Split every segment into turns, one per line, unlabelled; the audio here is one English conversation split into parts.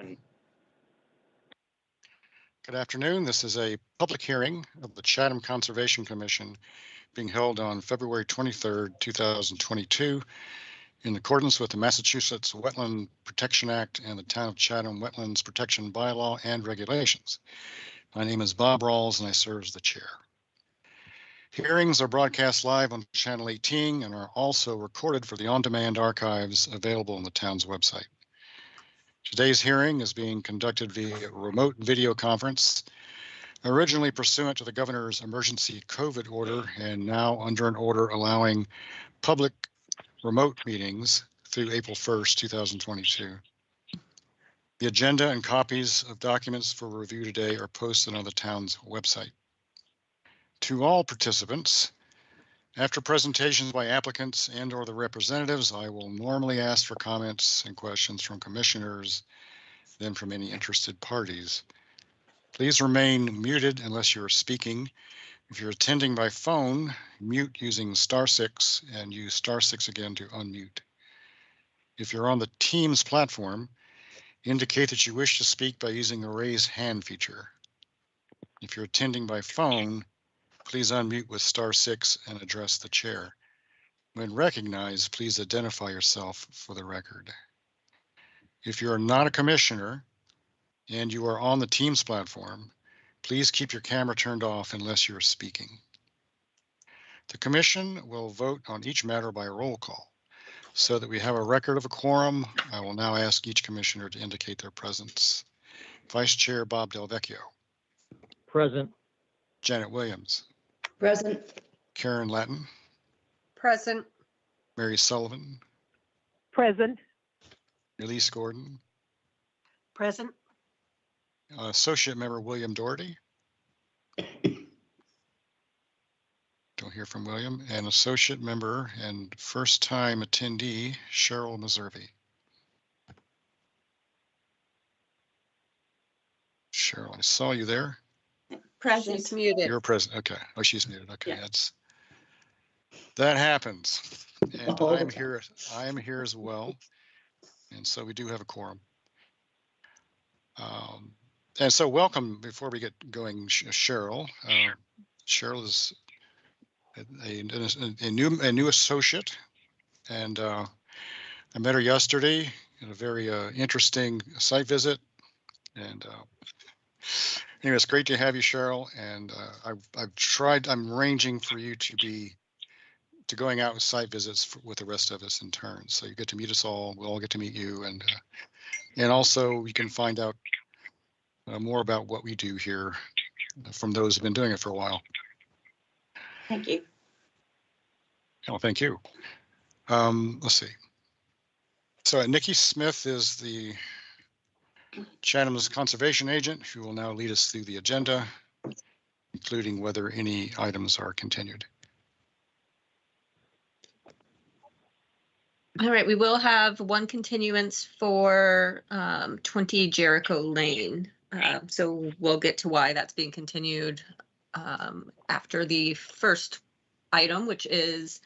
on.
Good afternoon. This is a public hearing of the Chatham Conservation Commission being held on February 23rd, 2022 in accordance with the Massachusetts Wetland Protection Act and the Town of Chatham Wetlands Protection Bylaw and Regulations. My name is Bob Rawls and I serve as the chair. Hearings are broadcast live on Channel 18 and are also recorded for the on-demand archives available on the town's website. Today's hearing is being conducted via remote video conference, originally pursuant to the governor's emergency COVID order and now under an order allowing public remote meetings through April 1st, 2022. The agenda and copies of documents for review today are posted on the town's website. To all participants, after presentations by applicants and/or the representatives, I will normally ask for comments and questions from commissioners, then from any interested parties. Please remain muted unless you're speaking. If you're attending by phone, mute using *6 and use *6 again to unmute. If you're on the Teams platform, indicate that you wish to speak by using the raise hand feature. If you're attending by phone, please unmute with *6 and address the chair. When recognized, please identify yourself for the record. If you're not a commissioner and you are on the Teams platform, please keep your camera turned off unless you're speaking. The commission will vote on each matter by roll call. So that we have a record of a quorum, I will now ask each commissioner to indicate their presence. Vice Chair Bob Del Vecchio.
Present.
Janet Williams.
Present.
Karen Lattin.
Present.
Mary Sullivan.
Present.
Elise Gordon.
Present.
Associate Member William Doherty. Don't hear from William. And Associate Member and first time attendee, Cheryl Meservey. Cheryl, I saw you there.
Present. She's muted.
You're present. Okay. Oh, she's muted. Okay. Yeah. That happens. And I am here as well. And so we do have a quorum. And so welcome, before we get going, Cheryl. Cheryl is a new associate, and I met her yesterday in a very interesting site visit. And anyway, it's great to have you, Cheryl. And I'm arranging for you to going out with site visits with the rest of us in turn. So you get to meet us all. We'll all get to meet you, and also you can find out more about what we do here from those who've been doing it for a while.
Thank you.
Oh, thank you. Let's see. So Nikki Smith is the Chatham's conservation agent who will now lead us through the agenda, including whether any items are continued.
All right, we will have one continuance for 20 Jericho Lane. So we'll get to why that's being continued after the first item, which is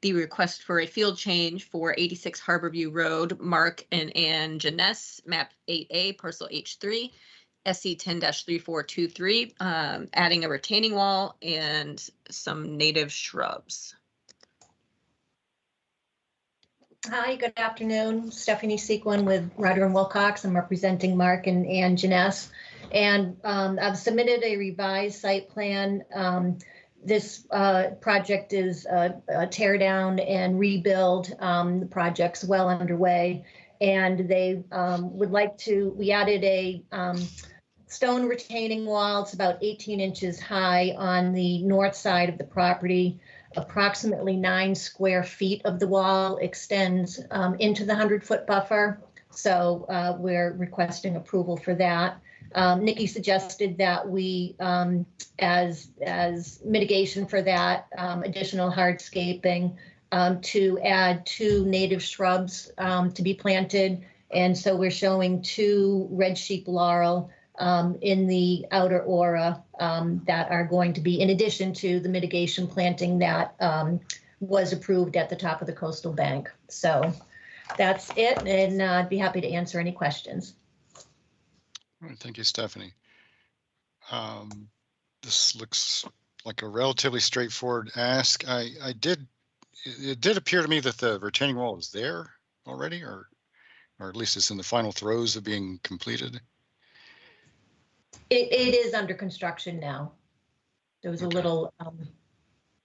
the request for a field change for 86 Harborview Road, Mark and Ann Janess, map 8A, parcel H3, SC 10-3423, adding a retaining wall and some native shrubs.
Hi, good afternoon. Stephanie Sequin with Ryder and Wilcox. I'm representing Mark and Ann Janess. And I've submitted a revised site plan. This project is a tear down and rebuild. The project's well underway. And they would like to, we added a stone retaining wall. It's about 18 inches high on the north side of the property. Approximately 9 square feet of the wall extends into the 100-foot buffer. So we're requesting approval for that. Nikki suggested that we, as mitigation for that, additional hardscaping to add 2 native shrubs to be planted. And so we're showing 2 red sheep laurel in the outer aura that are going to be in addition to the mitigation planting that was approved at the top of the coastal bank. So that's it, and I'd be happy to answer any questions.
All right, thank you, Stephanie. This looks like a relatively straightforward ask. It did appear to me that the retaining wall is there already, or at least it's in the final throes of being completed.
It is under construction now. There was a
Okay.
little,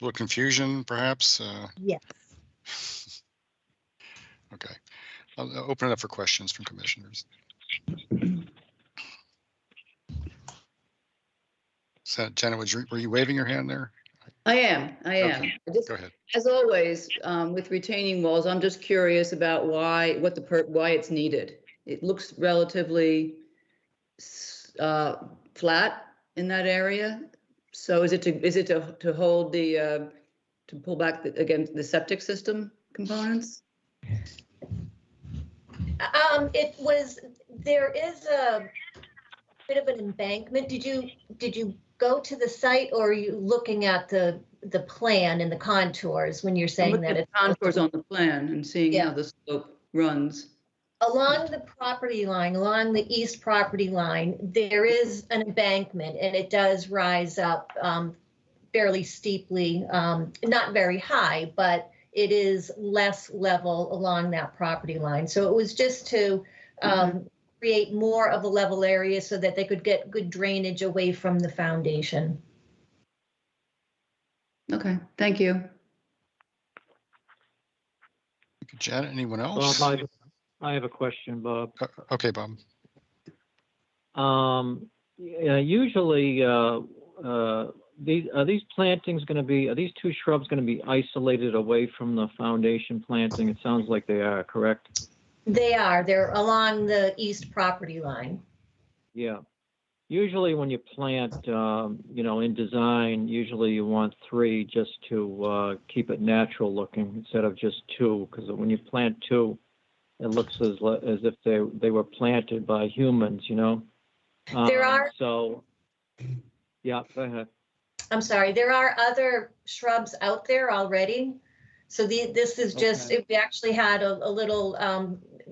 Little confusion, perhaps.
yes.
Okay, I'll open it up for questions from commissioners. So, Janet, were you waving your hand there?
I am.
Okay.
I just,
Go ahead.
as always, with retaining walls, I'm just curious about why it's needed. It looks relatively flat in that area. So is it to hold the to pull back against the septic system components?
There is a bit of an embankment. Did you go to the site, or are you looking at the plan and the contours when you're saying that it's
contours on the plan and seeing
Yeah.
how the slope runs?
along the property line, along the east property line, there is an embankment, and it does rise up fairly steeply, not very high, but it is less level along that property line. So it was just to create more of a level area so that they could get good drainage away from the foundation.
Okay, thank you.
Thank you, Janet. Anyone else?
Bob, I have a question, Bob.
Okay, Bob.
Usually, are these plantings going to be, are these two shrubs going to be isolated away from the foundation planting? It sounds like they are, correct?
They're along the east property line.
Yeah. Usually when you plant, in design, usually you want 3 just to keep it natural looking instead of just 2, because when you plant 2, it looks as if they were planted by humans,
There are.
So, yeah, go ahead.
I'm sorry, there are other shrubs out there already. So this is just,
Okay.
we actually had a little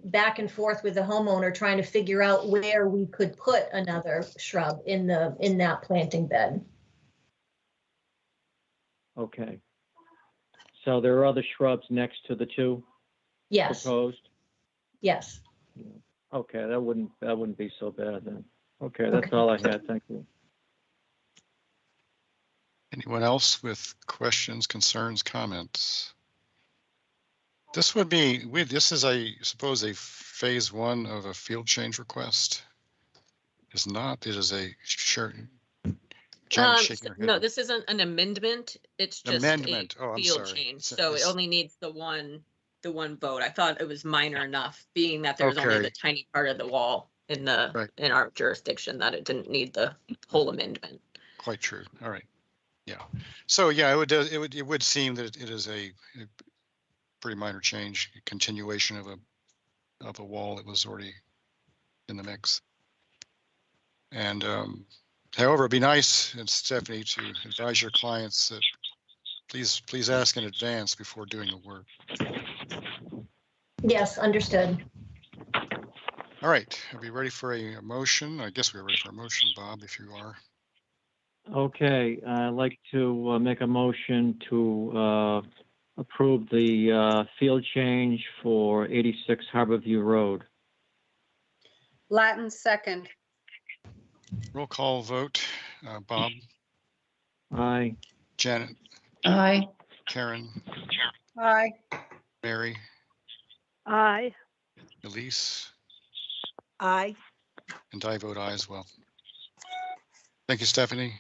back and forth with the homeowner trying to figure out where we could put another shrub in that planting bed.
Okay. So there are other shrubs next to the 2
Yes,
proposed?
yes.
Okay, that wouldn't be so bad then. Okay, that's all I had. Thank you.
Anyone else with questions, concerns, comments? This would be, this is, I suppose, a phase 1 of a field change request. It's not, it is a sure. Janet's shaking her head.
No, this isn't an amendment. It's just
Amendment.
a
Oh, I'm
field
sorry.
change.
So
So it
it's-
only needs the one vote. I thought it was minor enough, being that there's only
Okay.
the tiny part of the wall in
Right.
in our jurisdiction, that it didn't need the whole amendment.
Quite true. All right. Yeah. So yeah, it would seem that it is a pretty minor change, continuation of a wall that was already in the mix. And however, it'd be nice, and Stephanie, to advise your clients that please ask in advance before doing the work.
Yes, understood.
All right, are we ready for a motion? I guess we're ready for a motion, Bob, if you are.
Okay, I'd like to make a motion to approve the field change for 86 Harborview Road.
Latin second.
Roll call vote. Bob,
Aye.
Janet,
Aye.
Karen,
Aye.
Mary,
Aye.
Elise,
Aye.
and I vote aye as well. Thank you, Stephanie.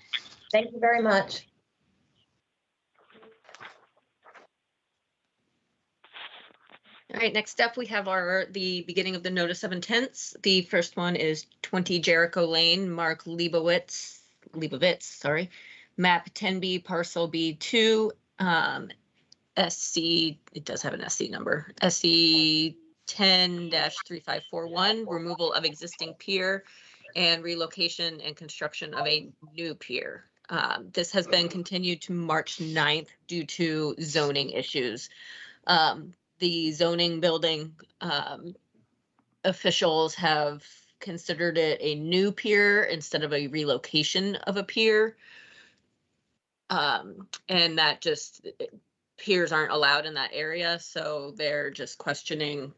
Thank you very much.
All right, next up, we have the beginning of the notice of intents. The first one is 20 Jericho Lane, Mark Leibovitz, sorry, map 10B, parcel B2, SC, it does have an SC number, SC 10-3541, removal of existing pier and relocation and construction of a new pier. This has been continued to March 9th due to zoning issues. The zoning building officials have considered it a new pier instead of a relocation of a pier. And that just, piers aren't allowed in that area, so they're just questioning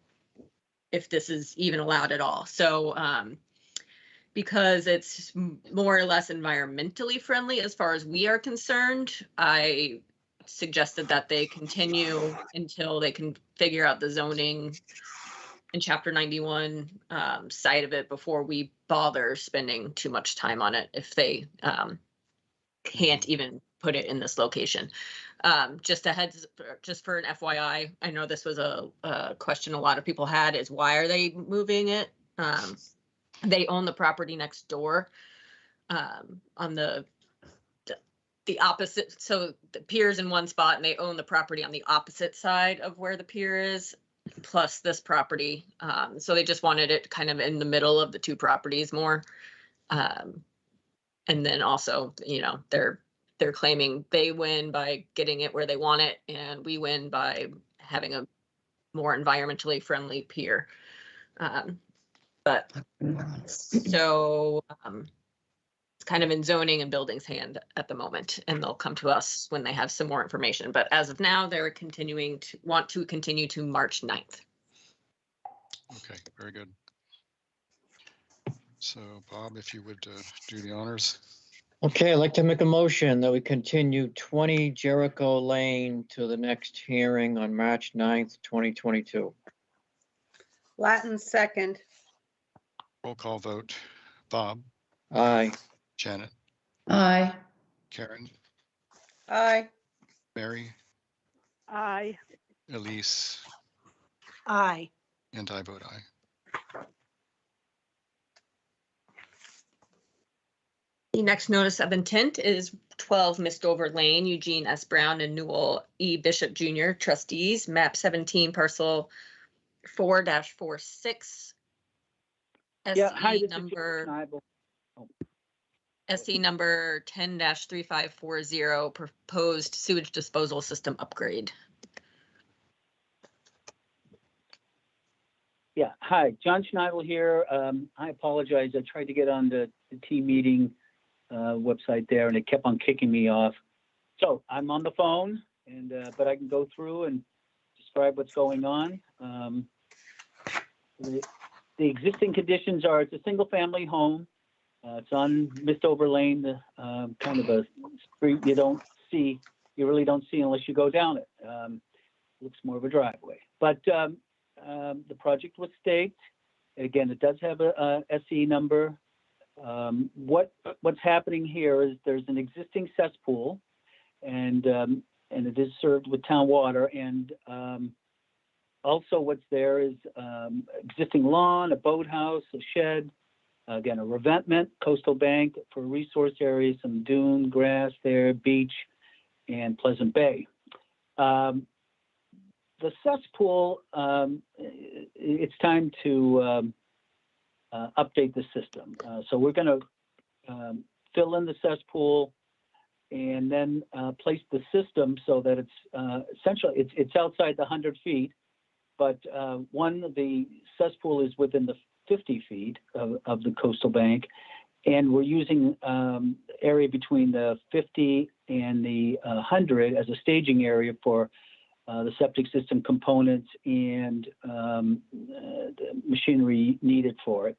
if this is even allowed at all. So because it's more or less environmentally friendly as far as we are concerned, I suggested that they continue until they can figure out the zoning in Chapter 91 side of it before we bother spending too much time on it if they can't even put it in this location. Just for an FYI, I know this was a question a lot of people had, is why are they moving it? They own the property next door on the opposite. So the pier is in one spot and they own the property on the opposite side of where the pier is, plus this property. So they just wanted it kind of in the middle of the two properties more. And then also, you know, they're claiming they win by getting it where they want it, and we win by having a more environmentally friendly pier. But so it's kind of in zoning and buildings hand at the moment, and they'll come to us when they have some more information. But as of now, they're want to continue to March 9th.
Okay, very good. So Bob, if you would do the honors.
Okay, I'd like to make a motion that we continue 20 Jericho Lane to the next hearing on March 9th, 2022.
Latin second.
Roll call vote. Bob,
Aye.
Janet,
Aye.
Karen,
Aye.
Mary,
Aye.
Elise,
Aye.
and I vote aye.
The next notice of intent is 12 Mistover Lane, Eugene S. Brown and Newell E. Bishop Jr., trustees, map 17, parcel 4-46. SE number 10-3540, proposed sewage disposal system upgrade.
Yeah, hi, John Schneidel here. I apologize. I tried to get on the team meeting website there, and it kept on kicking me off. So I'm on the phone, and but I can go through and describe what's going on. The existing conditions are: it's a single-family home. It's on Mistover Lane, kind of a street you really don't see unless you go down it. Looks more of a driveway, but the project was staked. Again, it does have a SE number. What's happening here is there's an existing cesspool, and it is served with town water. And also, what's there is existing lawn, a boathouse, a shed. Again, a revetment, coastal bank for resource areas, some dune grass there, beach, and Pleasant Bay. The cesspool, it's time to update the system. So we're going to fill in the cesspool and then place the system so that it's essentially, it's outside the 100 feet, but the cesspool is within the 50 feet of the coastal bank, and we're using area between the 50 and the 100 as a staging area for the septic system components and the machinery needed for it.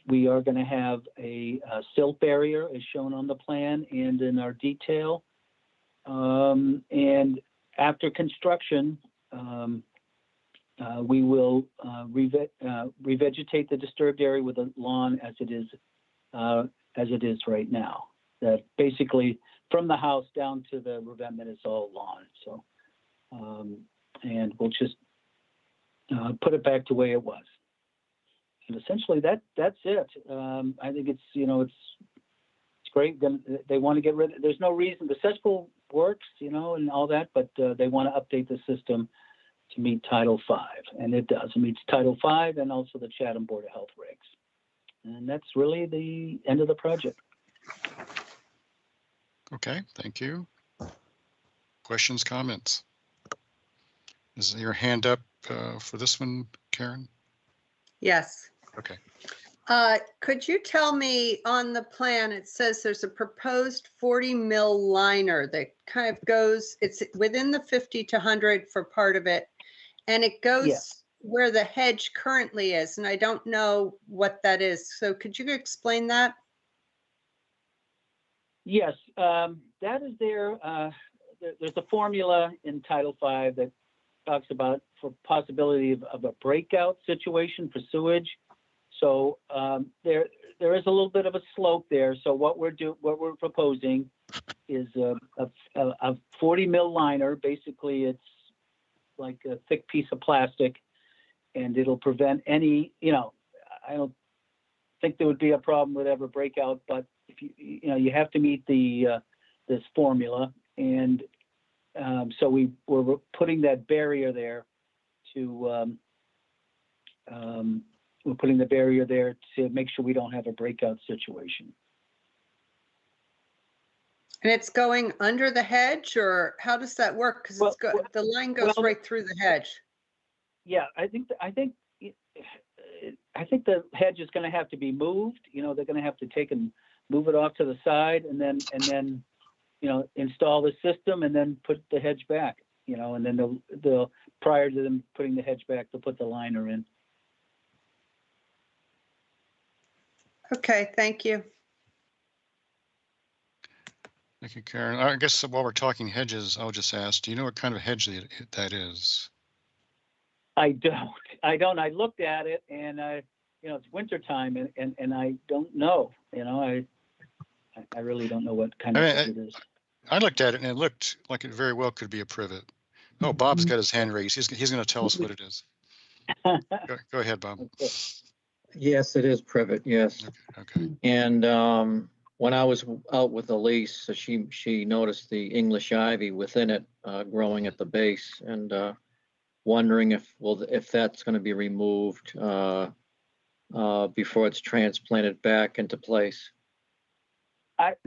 We are going to have a silt barrier as shown on the plan and in our detail. And after construction, we will revegetate the disturbed area with a lawn as it is right now. That basically from the house down to the revetment is all lawn. So, and we'll just put it back to the way it was. And essentially that's it. I think it's it's great. They want to get rid of. There's no reason the cesspool works, and all that, but they want to update the system to meet Title V, and it does. It meets Title V and also the Chatham Board of Health regs. And that's really the end of the project.
Okay, thank you. Questions, comments? Is your hand up for this one, Karen?
Yes.
Okay.
Could you tell me on the plan, it says there's a proposed 40 mil liner that kind of goes, it's within the 50 to 100 for part of it. And it goes
Yeah.
where the hedge currently is. And I don't know what that is. So could you explain that?
Yes, that is there. There's a formula in Title V that talks about for possibility of a breakout situation for sewage. So there is a little bit of a slope there. So what we're proposing is a 40 mil liner. Basically, it's like a thick piece of plastic, and it'll prevent any. I don't think there would be a problem with ever breakout, but if you have to meet this formula, and so we're putting that barrier there to. We're putting the barrier there to make sure we don't have a breakout situation.
And it's going under the hedge, or how does that work? Because the line goes right through the hedge.
Yeah, I think the hedge is going to have to be moved. They're going to have to take and move it off to the side, and then install the system, and then put the hedge back. And then they'll prior to them putting the hedge back, they'll put the liner in.
Okay, thank you.
Thank you, Karen. I guess while we're talking hedges, I'll just ask, do you know what kind of hedge that is?
I don't. I looked at it, and it's wintertime, and I don't know. I really don't know what kind of hedge it is.
I looked at it, and it looked like it very well could be a privet. Oh, Bob's got his hand raised. He's going to tell us what it is. Go ahead, Bob.
Okay.
Yes, it is privet, yes.
Okay.
And when I was out with Elise, she noticed the English ivy within it growing at the base, and wondering if that's going to be removed before it's transplanted back into place.
That's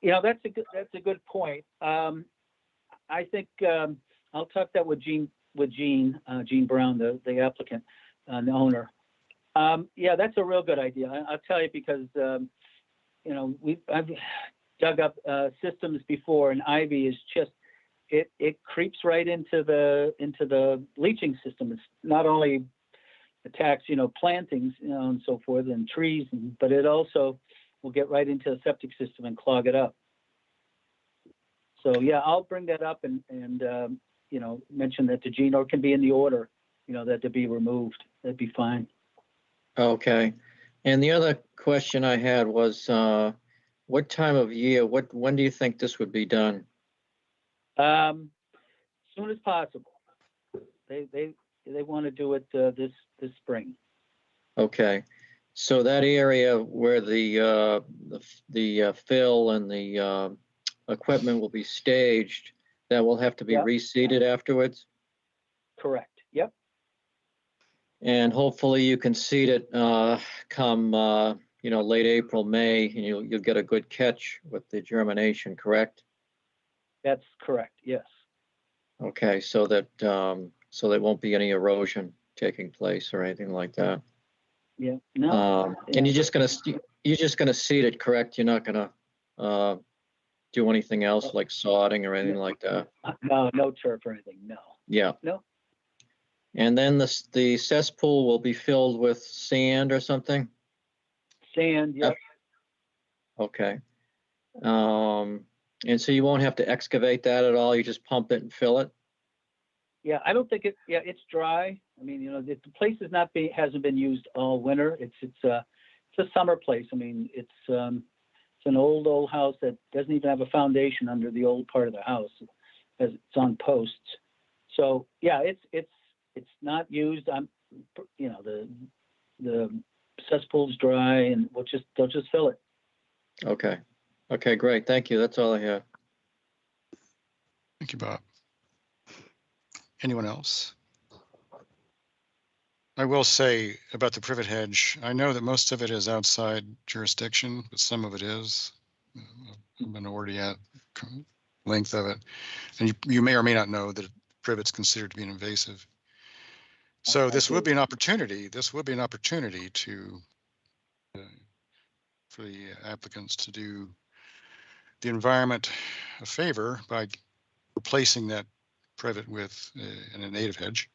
a good point. I think I'll talk that with Gene Brown, the applicant and the owner. Yeah, that's a real good idea. I'll tell you because I've dug up systems before, and ivy is just it creeps right into the leaching system. It's not only attacks plantings and so forth and trees, but it also will get right into the septic system and clog it up. So yeah, I'll bring that up and mention that to Gene, or it can be in the order that to be removed. That'd be fine.
Okay. And the other question I had was, what time of year, when do you think this would be done?
As soon as possible. They want to do it this spring.
Okay. So that area where the fill and the equipment will be staged, that will have to be reseeded afterwards?
Correct. Yep.
And hopefully you can seed it come late April, May, and you'll get a good catch with the germination, correct?
That's correct. Yes.
Okay, so that there won't be any erosion taking place or anything like that.
Yeah. No.
And you're just gonna seed it, correct? You're not gonna do anything else like sodding or anything like that?
No turf or anything. No.
Yeah.
No.
And then the cesspool will be filled with sand or something?
Sand, yep.
Okay. And so you won't have to excavate that at all? You just pump it and fill it?
Yeah, I don't think it's dry. I mean, the place hasn't been used all winter. It's a summer place. I mean, it's an old house that doesn't even have a foundation under the old part of the house, as it's on posts. So yeah, it's not used. The cesspool's dry, and they'll just fill it.
Okay. Okay, great. Thank you. That's all I have.
Thank you, Bob. Anyone else? I will say about the privet hedge, I know that most of it is outside jurisdiction, but some of it is. A minority at length of it. And you may or may not know that privet's considered to be an invasive. So
I
this would
do.
be an opportunity. This would be an opportunity to for the applicants to do the environment a favor by replacing that privet with a native hedge.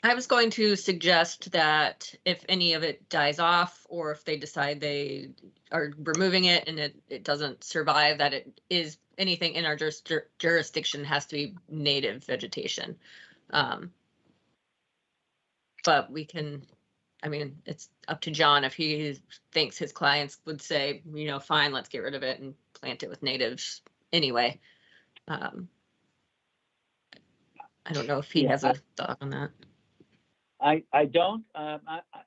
I was going to suggest that if any of it dies off, or if they decide they are removing it and it doesn't survive, that it is anything in our jurisdiction has to be native vegetation. But we can, I mean, it's up to John if he thinks his clients would say, you know, fine, let's get rid of it and plant it with natives anyway. I don't know if he has a thought on that.
I don't,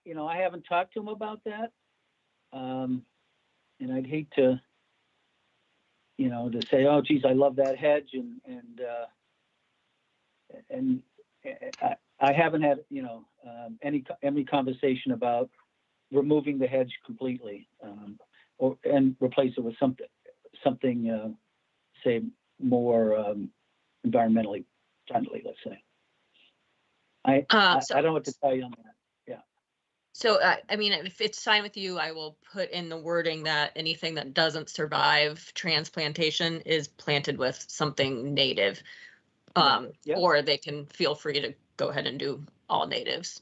you know, I haven't talked to him about that. And I'd hate to, you know, to say, oh, geez, I love that hedge. And I haven't had, you know, any conversation about removing the hedge completely, and replace it with something, say, more environmentally friendly, let's say. I don't know what to tell you on that. Yeah.
So, I mean, if it's fine with you, I will put in the wording that anything that doesn't survive transplantation is planted with something native.
Yeah.
Or they can feel free to go ahead and do all natives.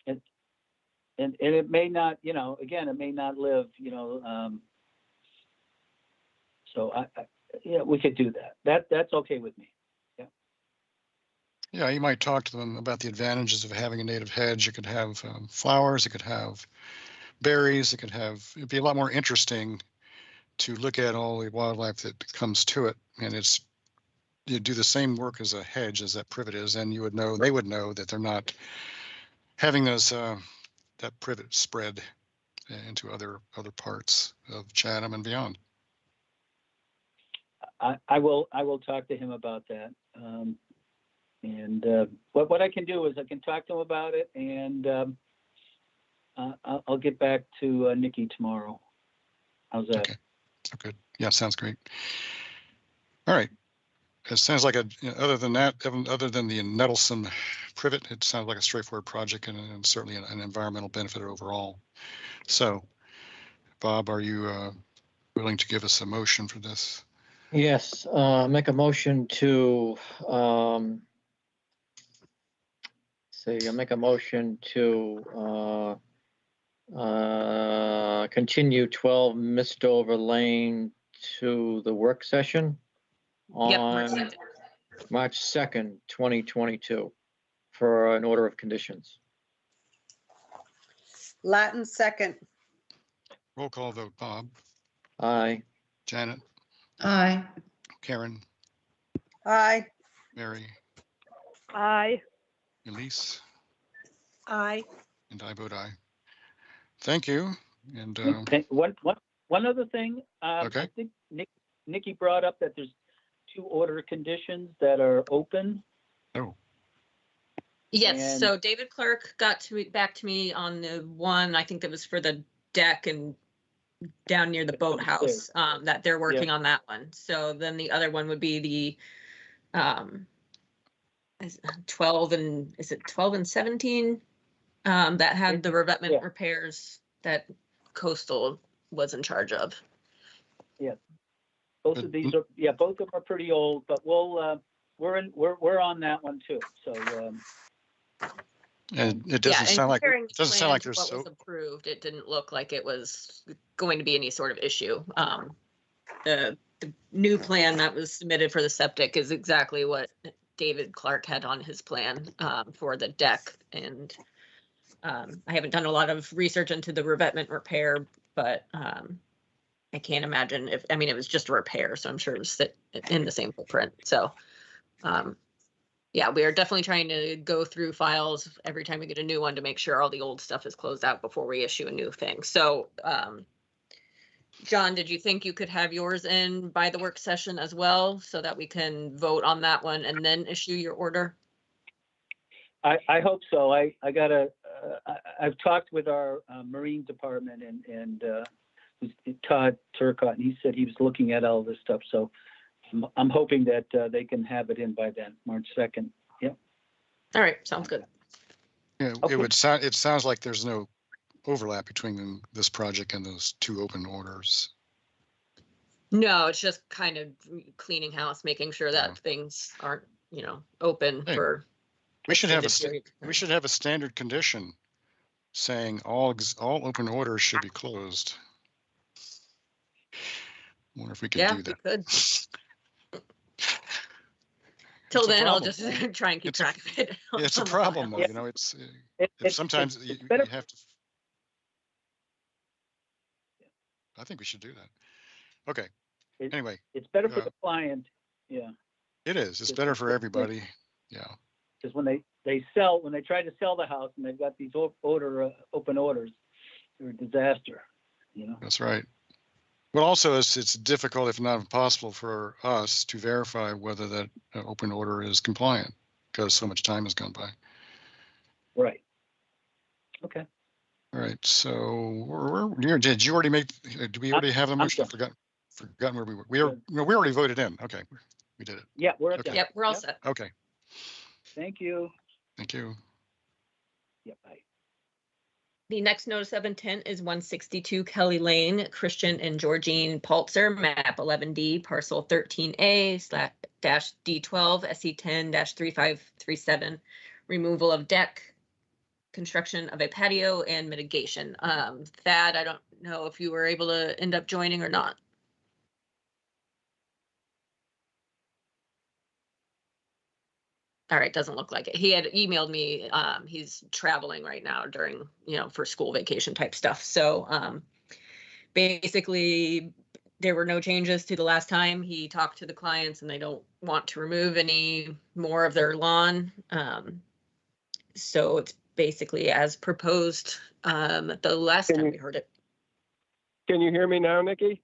And it may not, you know, again, it may not live, you know, so yeah, we could do that. That's okay with me.
Yeah, you might talk to them about the advantages of having a native hedge. It could have flowers, it could have berries, it'd be a lot more interesting to look at all the wildlife that comes to it. And you do the same work as a hedge as that privet is, and they would know that they're not having those that privet spread into other parts of Chatham and beyond.
I will talk to him about that. And what I can do is I can talk to him about it, and I'll get back to Nikki tomorrow. How's that?
Okay. Oh, good. Yeah, sounds great. All right. It sounds like other than that, other than the nettlesome privet, it sounds like a straightforward project and certainly an environmental benefit overall. So, Bob, are you willing to give us a motion for this?
Yes, make a motion to, make a motion to continue 12 Mistover Lane to the work session
Yep,
on March 2nd, 2022 for an order of conditions.
Latin second.
Roll call vote. Bob,
Aye.
Janet,
Aye.
Karen,
Aye.
Mary,
Aye.
Elise,
Aye.
and I vote aye. Thank you. And
One other thing.
Okay.
I think Nikki brought up that there's 2 order conditions that are open.
oh,
Yes,
And-
so David Clark got back to me on the one, I think that was for the deck and down near the boathouse, that they're working on that one. So then the other one would be the 12 and 17? That had the revetment repairs that Coastal was in charge of.
Both of these are, both of them are pretty old, but we're on that one too. So,
and it doesn't sound like there's
what was approved. It didn't look like it was going to be any sort of issue. The new plan that was submitted for the septic is exactly what David Clark had on his plan for the deck. And I haven't done a lot of research into the revetment repair, but I can't imagine it was just a repair, so I'm sure it was in the same footprint. So, yeah, we are definitely trying to go through files every time we get a new one to make sure all the old stuff is closed out before we issue a new thing. So, John, did you think you could have yours in by the work session as well so that we can vote on that one and then issue your order?
I hope so. I've talked with our Marine department and Todd Turcott, and he said he was looking at all this stuff. So I'm hoping that they can have it in by then, March 2nd. Yep.
All right, sounds good.
Yeah,
Okay.
it sounds like there's no overlap between this project and those two open orders.
No, it's just kind of cleaning house, making sure that
Yeah.
things aren't, open
Hey,
for.
We should have
extended period of
we
time.
should have a standard condition saying all open orders should be closed. Wonder if we could
Yeah,
do
we
that.
could. Till
It's a
then, I'll
problem.
just try and keep
It's a-
track of it.
It's a
on the
problem though,
files.
it's
It's
sometimes you
better.
have to. I think we should do that. Okay.
It-
Anyway,
It's better for the client. Yeah.
it is. It's
It's
better for
like-
everybody. Yeah.
Because when they try to sell the house and they've got these open orders, they're a disaster.
That's right. Well, also it's difficult, if not impossible, for us to verify whether that open order is compliant because so much time has gone by.
Right. Okay.
All right. So did you already make? Do we already have the motion?
done.
Forgotten where we were. We already voted in. Okay, we did it.
Yeah, we're
Okay.
done.
Yep, we're all
Yep.
set.
Okay.
Thank you.
Thank you.
Yep. Bye.
The next notice of intent is 162 Kelly Lane, Christian and Georgine Paltzer, map 11D, parcel 13A/D12, SE10-3537, removal of deck, construction of a patio, and mitigation. Thad, I don't know if you were able to end up joining or not. All right, doesn't look like it. He had emailed me, he's traveling right now during, for school vacation type stuff. So basically there were no changes to the last time he talked to the clients and they don't want to remove any more of their lawn. So it's basically as proposed the last time we heard it.
Can you hear me now, Nikki?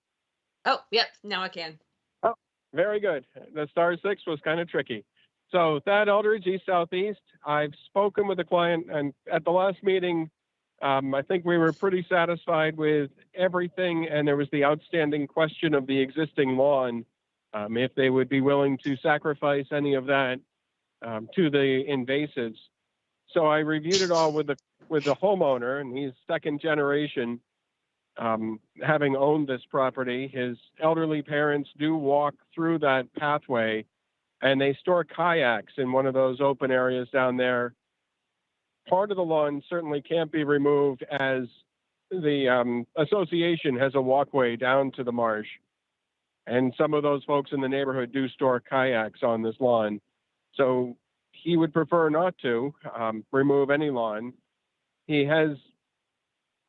Oh, yep, now I can.
Oh, very good. The star 6 was kind of tricky. So Thad Eldridge, East Southeast. I've spoken with the client, and at the last meeting, I think we were pretty satisfied with everything, and there was the outstanding question of the existing lawn, if they would be willing to sacrifice any of that to the invasives. So I reviewed it all with the homeowner, and he's second generation. Having owned this property, his elderly parents do walk through that pathway, and they store kayaks in one of those open areas down there. Part of the lawn certainly can't be removed as the association has a walkway down to the marsh. And some of those folks in the neighborhood do store kayaks on this lawn. So he would prefer not to remove any lawn. He has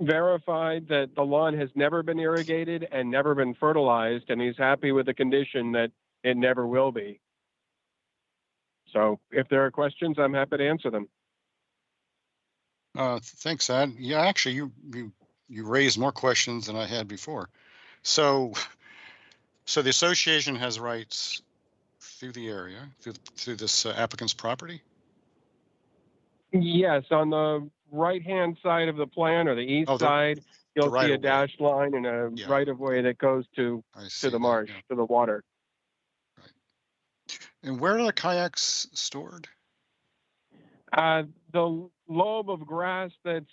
verified that the lawn has never been irrigated and never been fertilized, and he's happy with the condition that it never will be. So if there are questions, I'm happy to answer them.
Thanks, Ed. Yeah, actually, you raised more questions than I had before. So the association has rights through the area, through this applicant's property?
Yes, on the right-hand side of the plan, or the east side, you'll see a
right-of-way.
dashed line and a
Yeah.
right-of-way that goes to
see
the
that,
marsh,
yeah.
to the water.
And where are the kayaks stored?
The lobe of grass that's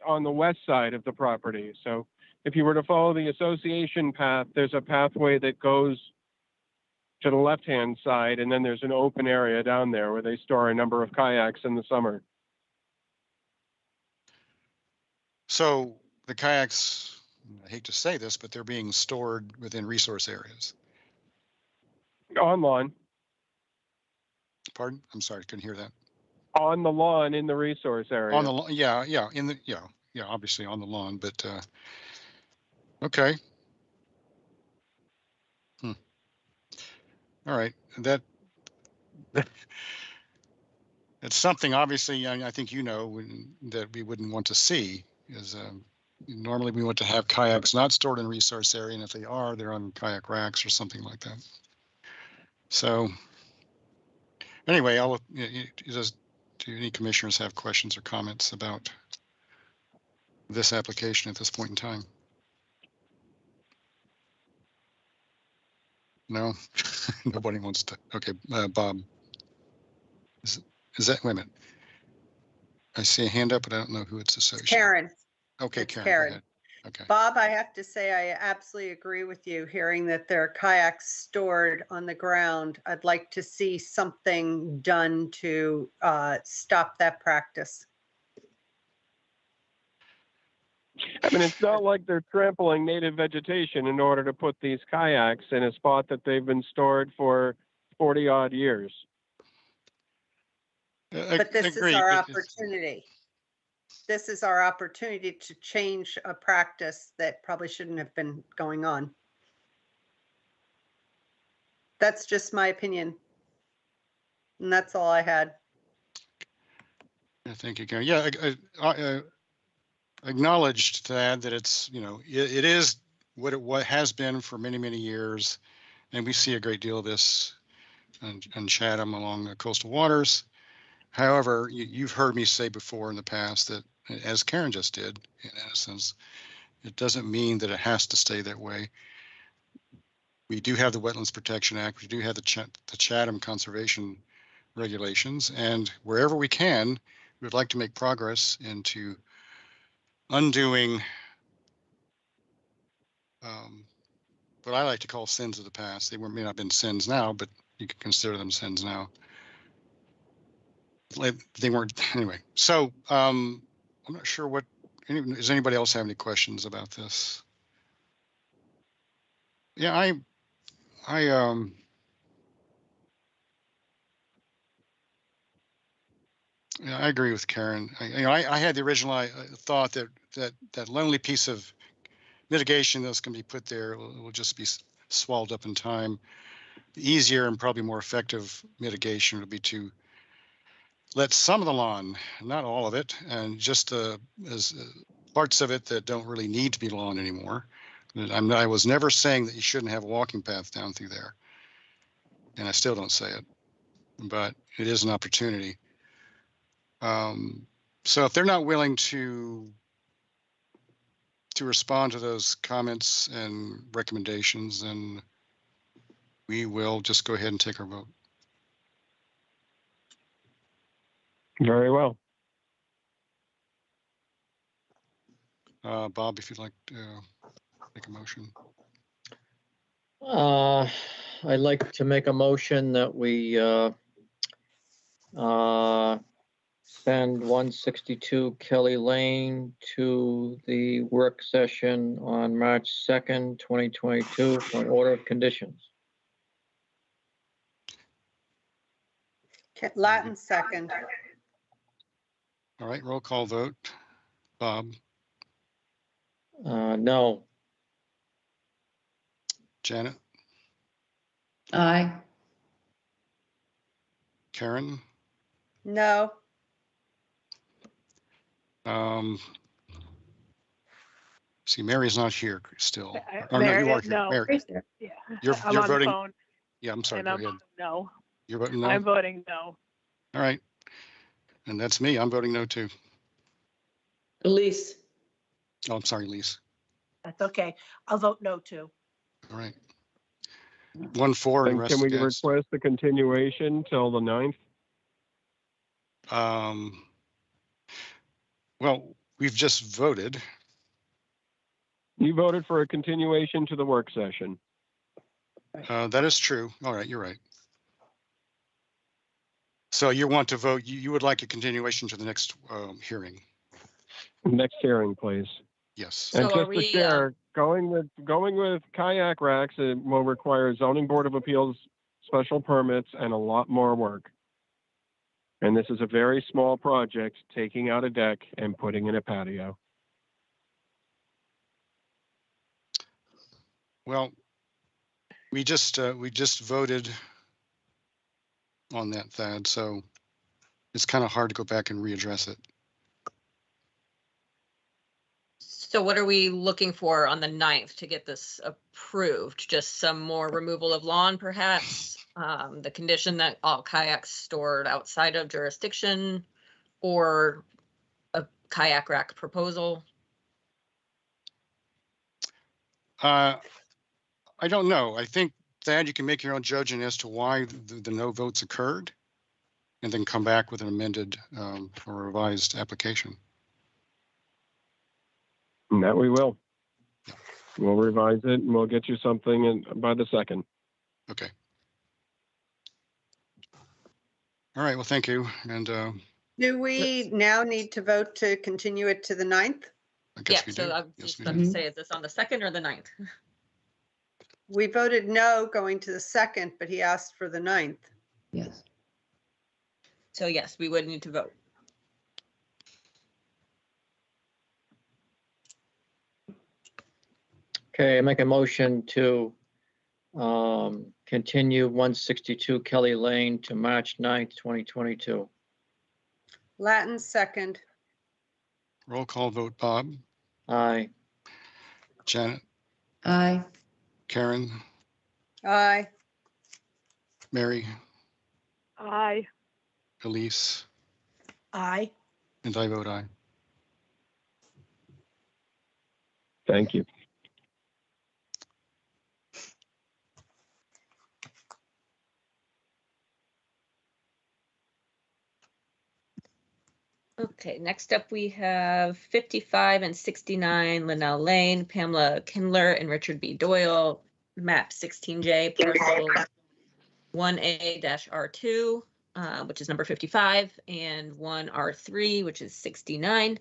on the west side of the property. So if you were to follow the association path, there's a pathway that goes to the left-hand side, and then there's an open area down there where they store a number of kayaks in the summer.
So the kayaks, I hate to say this, but they're being stored within resource areas.
On lawn.
Pardon? I'm sorry, couldn't hear that.
On the lawn in the resource area.
On the lawn, yeah, obviously on the lawn, but okay. All right, that's something obviously I think that we wouldn't want to see is normally we want to have kayaks not stored in resource area, and if they are, they're on kayak racks or something like that. So anyway, do any commissioners have questions or comments about this application at this point in time? No, nobody wants to. Okay, Bob. Is that, wait a minute. I see a hand up, but I don't know who it's associated.
Karen.
Okay,
It's
Karen,
Karen.
go ahead. Okay.
Bob, I have to say, I absolutely agree with you, hearing that there are kayaks stored on the ground. I'd like to see something done to stop that practice.
I mean, it's not like they're trampling native vegetation in order to put these kayaks in a spot that they've been stored for 40 odd years.
But this is our opportunity. This is our opportunity to change a practice that probably shouldn't have been going on. That's just my opinion. And that's all I had.
Yeah, thank you, Karen. Yeah, I acknowledged that it's, it is what has been for many, many years. And we see a great deal of this in Chatham along the coastal waters. However, you've heard me say before in the past that, as Karen just did, in essence, it doesn't mean that it has to stay that way. We do have the Wetlands Protection Act. We do have the Chatham Conservation Regulations, and wherever we can, we'd like to make progress into undoing what I like to call sins of the past. They may not have been sins now, but you can consider them sins now. They weren't anyway. So I'm not sure what. Does anybody else have any questions about this? Yeah, I agree with Karen. I had the original thought that lonely piece of mitigation that's going to be put there will just be swallowed up in time. The easier and probably more effective mitigation would be to let some of the lawn, not all of it, and just as parts of it that don't really need to be lawn anymore. I was never saying that you shouldn't have a walking path down through there, and I still don't say it, but it is an opportunity. So if they're not willing to respond to those comments and recommendations, then we will just go ahead and take our vote.
Very well.
Bob, if you'd like to make a motion.
I'd like to make a motion that we send 162 Kelly Lane to the work session on March 2nd, 2022 for an order of conditions.
Latin second.
All right, roll call vote. Bob.
No.
Janet.
Aye.
Karen.
No.
See, Mary's not here still. Oh,
Mary,
no, you are here.
no.
Mary.
Yeah,
You're
I'm on
voting.
the phone.
Yeah, I'm sorry.
And
Go
I'm
ahead.
no.
You're voting no?
I'm voting no.
All right. And that's me. I'm voting no too.
Elise.
Oh, I'm sorry, Lise.
That's okay. I'll vote no too.
All right. 1-4 and
And
rest
can we
against.
request the continuation till the 9th?
Well, we've just voted.
You voted for a continuation to the work session.
That is true. All right, you're right. So you want to vote, you would like a continuation to the next hearing?
Next hearing, please.
Yes.
And
So are
just to
we,
share, going with kayak racks, it will require zoning board of appeals special permits and a lot more work. And this is a very small project, taking out a deck and putting in a patio.
Well, we just voted on that, Thad, so it's kind of hard to go back and readdress it.
So what are we looking for on the 9th to get this approved? Just some more removal of lawn, perhaps? The condition that all kayaks stored outside of jurisdiction, or a kayak rack proposal?
I don't know. I think Thad, you can make your own judgment as to why the no votes occurred, and then come back with an amended or revised application.
And that we will. We'll revise it and we'll get you something by the 2nd.
Okay. All right. Well, thank you. And
Do we now need to vote to continue it to the 9th?
I
Yeah,
guess we
so
do.
I was
Yes,
just
we
about
do.
to say, is this on the 2nd or the 9th?
We voted no going to the 2nd, but he asked for the 9th.
Yes.
So yes, we would need to vote.
Okay, I make a motion to continue 162 Kelly Lane to March 9th, 2022.
Latin second.
Roll call vote. Bob,
Aye.
Janet,
Aye.
Karen,
Aye.
Mary,
Aye.
Elise,
Aye.
and I vote aye.
Thank you.
Okay, next up we have 55 and 69 Linnell Lane, Pamela Kindler and Richard B. Doyle, map 16J, parcel 1A-R2, which is number 55, and 1R3, which is 69.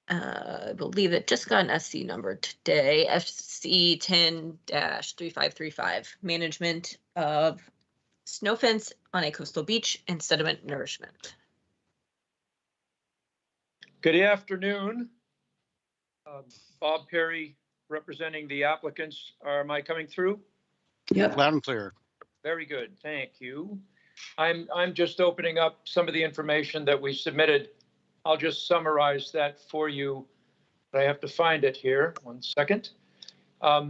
I believe it just got an SC number today, FC 10-3535, management of snow fence on a coastal beach and sediment nourishment.
Good afternoon. Bob Perry, representing the applicants. Am I coming through?
Yep.
Loud and clear.
Very good, thank you. I'm just opening up some of the information that we submitted. I'll just summarize that for you. I have to find it here, 1 second. A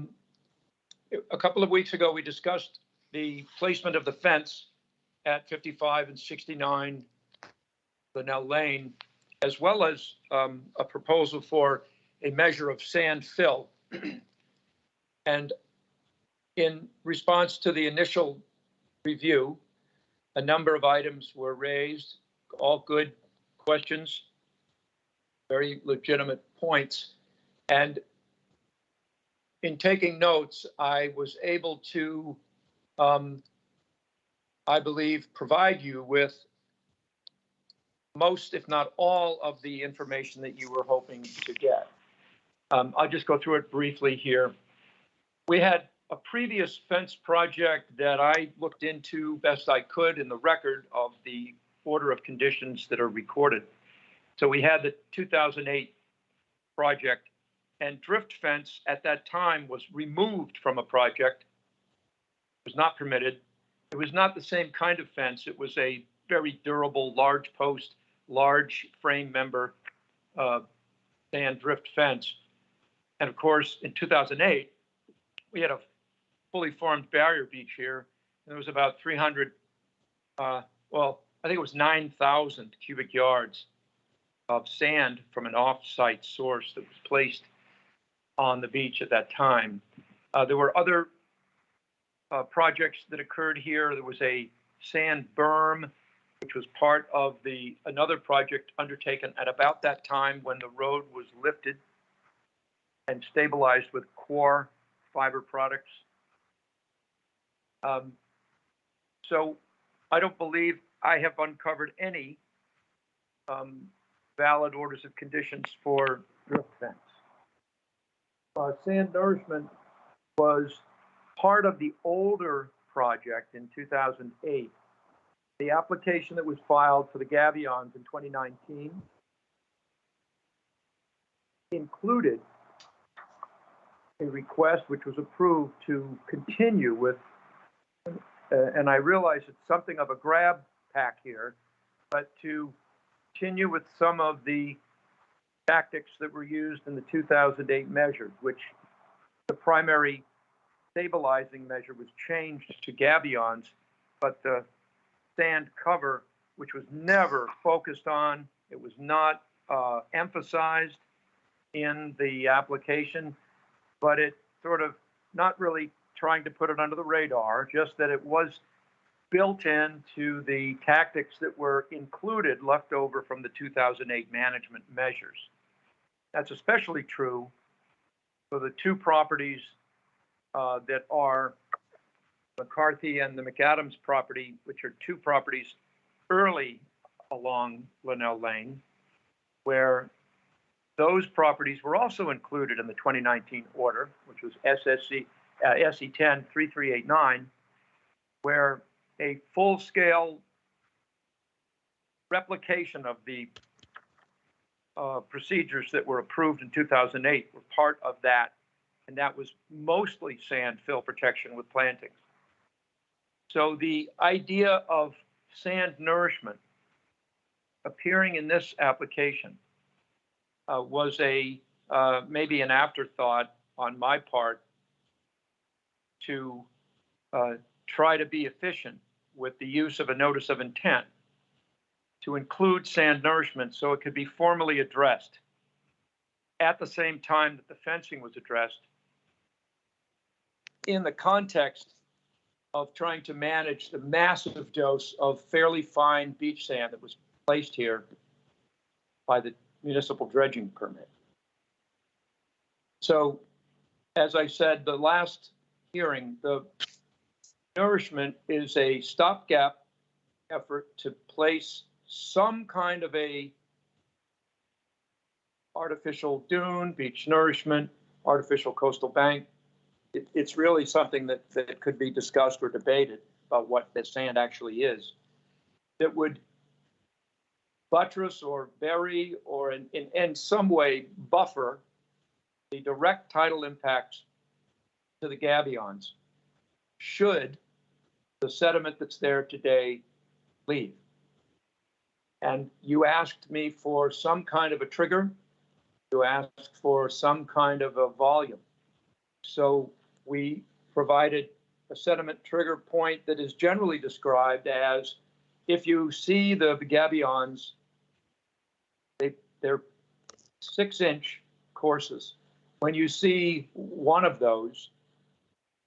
couple of weeks ago, we discussed the placement of the fence at 55 and 69 Linnell Lane, as well as a proposal for a measure of sand fill. And in response to the initial review, a number of items were raised, all good questions, very legitimate points. And in taking notes, I was able to, I believe, provide you with most, if not all, of the information that you were hoping to get. I'll just go through it briefly here. We had a previous fence project that I looked into best I could in the record of the order of conditions that are recorded. So we had the 2008 project, and drift fence at that time was removed from a project. It was not permitted. It was not the same kind of fence. It was a very durable, large post, large frame member sand drift fence. And of course, in 2008, we had a fully formed barrier beach here. And there was about 300, well, I think it was 9,000 cubic yards of sand from an off-site source that was placed on the beach at that time. There were other projects that occurred here. There was a sand berm, which was part of another project undertaken at about that time when the road was lifted and stabilized with core fiber products. So I don't believe I have uncovered any valid orders of conditions for drift fence. Sand nourishment was part of the older project in 2008. The application that was filed for the gabions in 2019 included a request which was approved to continue with, and I realize it's something of a grab pack here, but to continue with some of the tactics that were used in the 2008 measure, which the primary stabilizing measure was changed to gabions, but the sand cover, which was never focused on, it was not emphasized in the application, but it sort of not really trying to put it under the radar, just that it was built into the tactics that were included left over from the 2008 management measures. That's especially true for the two properties that are McCarthy and the McAdams property, which are two properties early along Linnell Lane, where those properties were also included in the 2019 order, which was SE 10-3389, where a full-scale replication of the procedures that were approved in 2008 were part of that, and that was mostly sand fill protection with plantings. So the idea of sand nourishment appearing in this application was maybe an afterthought on my part to try to be efficient with the use of a notice of intent to include sand nourishment so it could be formally addressed at the same time that the fencing was addressed in the context of trying to manage the massive dose of fairly fine beach sand that was placed here by the municipal dredging permit. So, as I said, the last hearing, the nourishment is a stopgap effort to place some kind of a artificial dune, beach nourishment, artificial coastal bank. It's really something that could be discussed or debated about what the sand actually is, that would buttress or bury or in some way buffer the direct tidal impacts to the gabions should the sediment that's there today leave. And you asked me for some kind of a trigger. You asked for some kind of a volume. So we provided a sediment trigger point that is generally described as if you see the gabions, they're 6-inch courses. When you see one of those,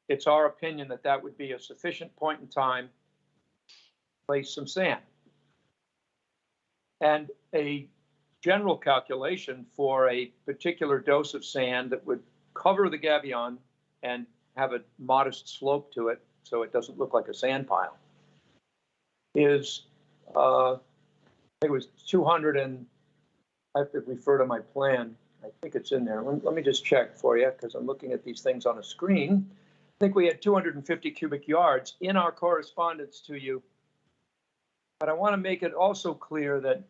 it's our opinion that that would be a sufficient point in time to place some sand. And a general calculation for a particular dose of sand that would cover the gabion and have a modest slope to it so it doesn't look like a sand pile is, I think it was 200 and, I have to refer to my plan. I think it's in there. Let me just check for you because I'm looking at these things on a screen. I think we had 250 cubic yards in our correspondence to you. But I want to make it also clear that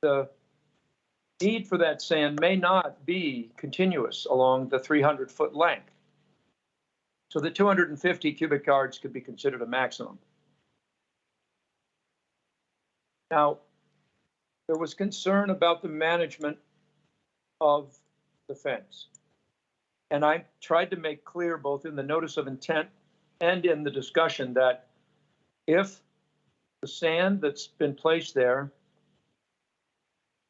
the need for that sand may not be continuous along the 300-foot length. So the 250 cubic yards could be considered a maximum. Now, there was concern about the management of the fence. And I tried to make clear both in the notice of intent and in the discussion that if the sand that's been placed there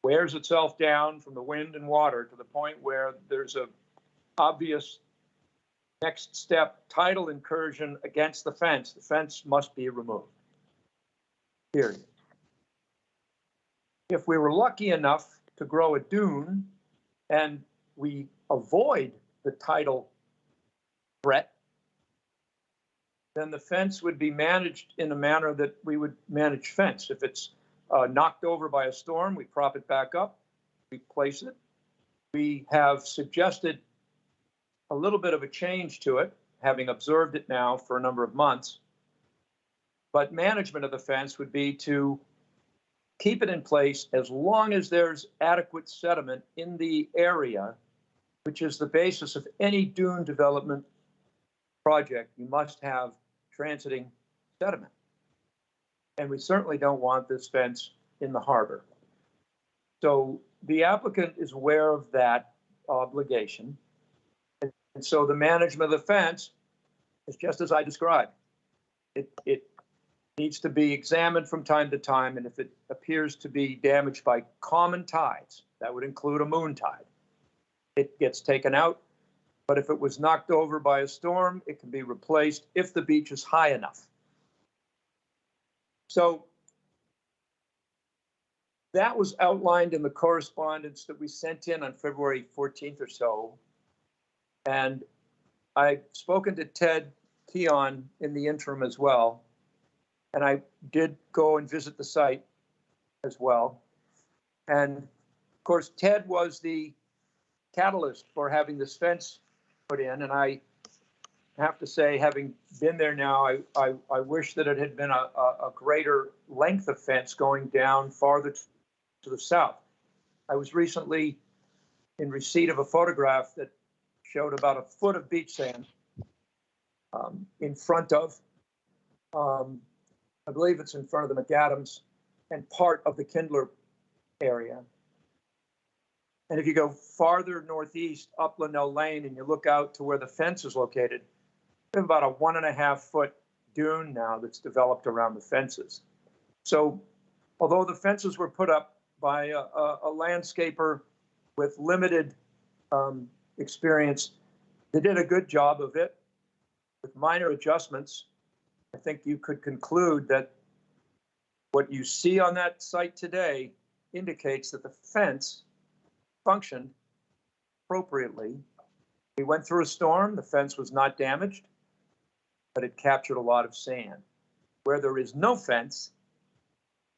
wears itself down from the wind and water to the point where there's a obvious next step tidal incursion against the fence must be removed, period. If we were lucky enough to grow a dune and we avoid the tidal threat, then the fence would be managed in a manner that we would manage fence. If it's knocked over by a storm, we prop it back up, we place it. We have suggested a little bit of a change to it, having observed it now for a number of months. But management of the fence would be to keep it in place as long as there's adequate sediment in the area, which is the basis of any dune development project. You must have transiting sediment. And we certainly don't want this fence in the harbor. So the applicant is aware of that obligation. And so the management of the fence is just as I described. It needs to be examined from time to time, and if it appears to be damaged by common tides, that would include a moon tide, it gets taken out But if it was knocked over by a storm, it can be replaced if the beach is high enough. So that was outlined in the correspondence that we sent in on February 14th or so. And I've spoken to Ted Keon in the interim as well. And I did go and visit the site as well. And of course, Ted was the catalyst for having this fence put in. And I have to say, having been there now, I wish that it had been a greater length of fence going down farther to the south. I was recently in receipt of a photograph that showed about a foot of beach sand in front of, I believe it's in front of the McAdams and part of the Kindler area. And if you go farther northeast up Linnell Lane and you look out to where the fence is located, we have about a 1.5 foot dune now that's developed around the fences. So although the fences were put up by a landscaper with limited experience, they did a good job of it with minor adjustments. I think you could conclude that what you see on that site today indicates that the fence functioned appropriately. We went through a storm, the fence was not damaged, but it captured a lot of sand. Where there is no fence,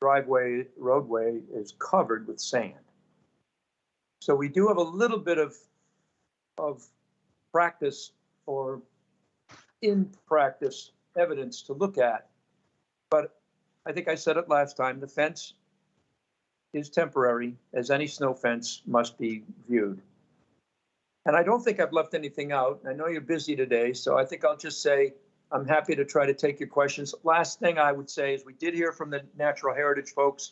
roadway is covered with sand. So we do have a little bit of practice or in practice evidence to look at. But I think I said it last time, the fence is temporary, as any snow fence must be viewed. And I don't think I've left anything out. I know you're busy today, so I think I'll just say I'm happy to try to take your questions. Last thing I would say is we did hear from the natural heritage folks,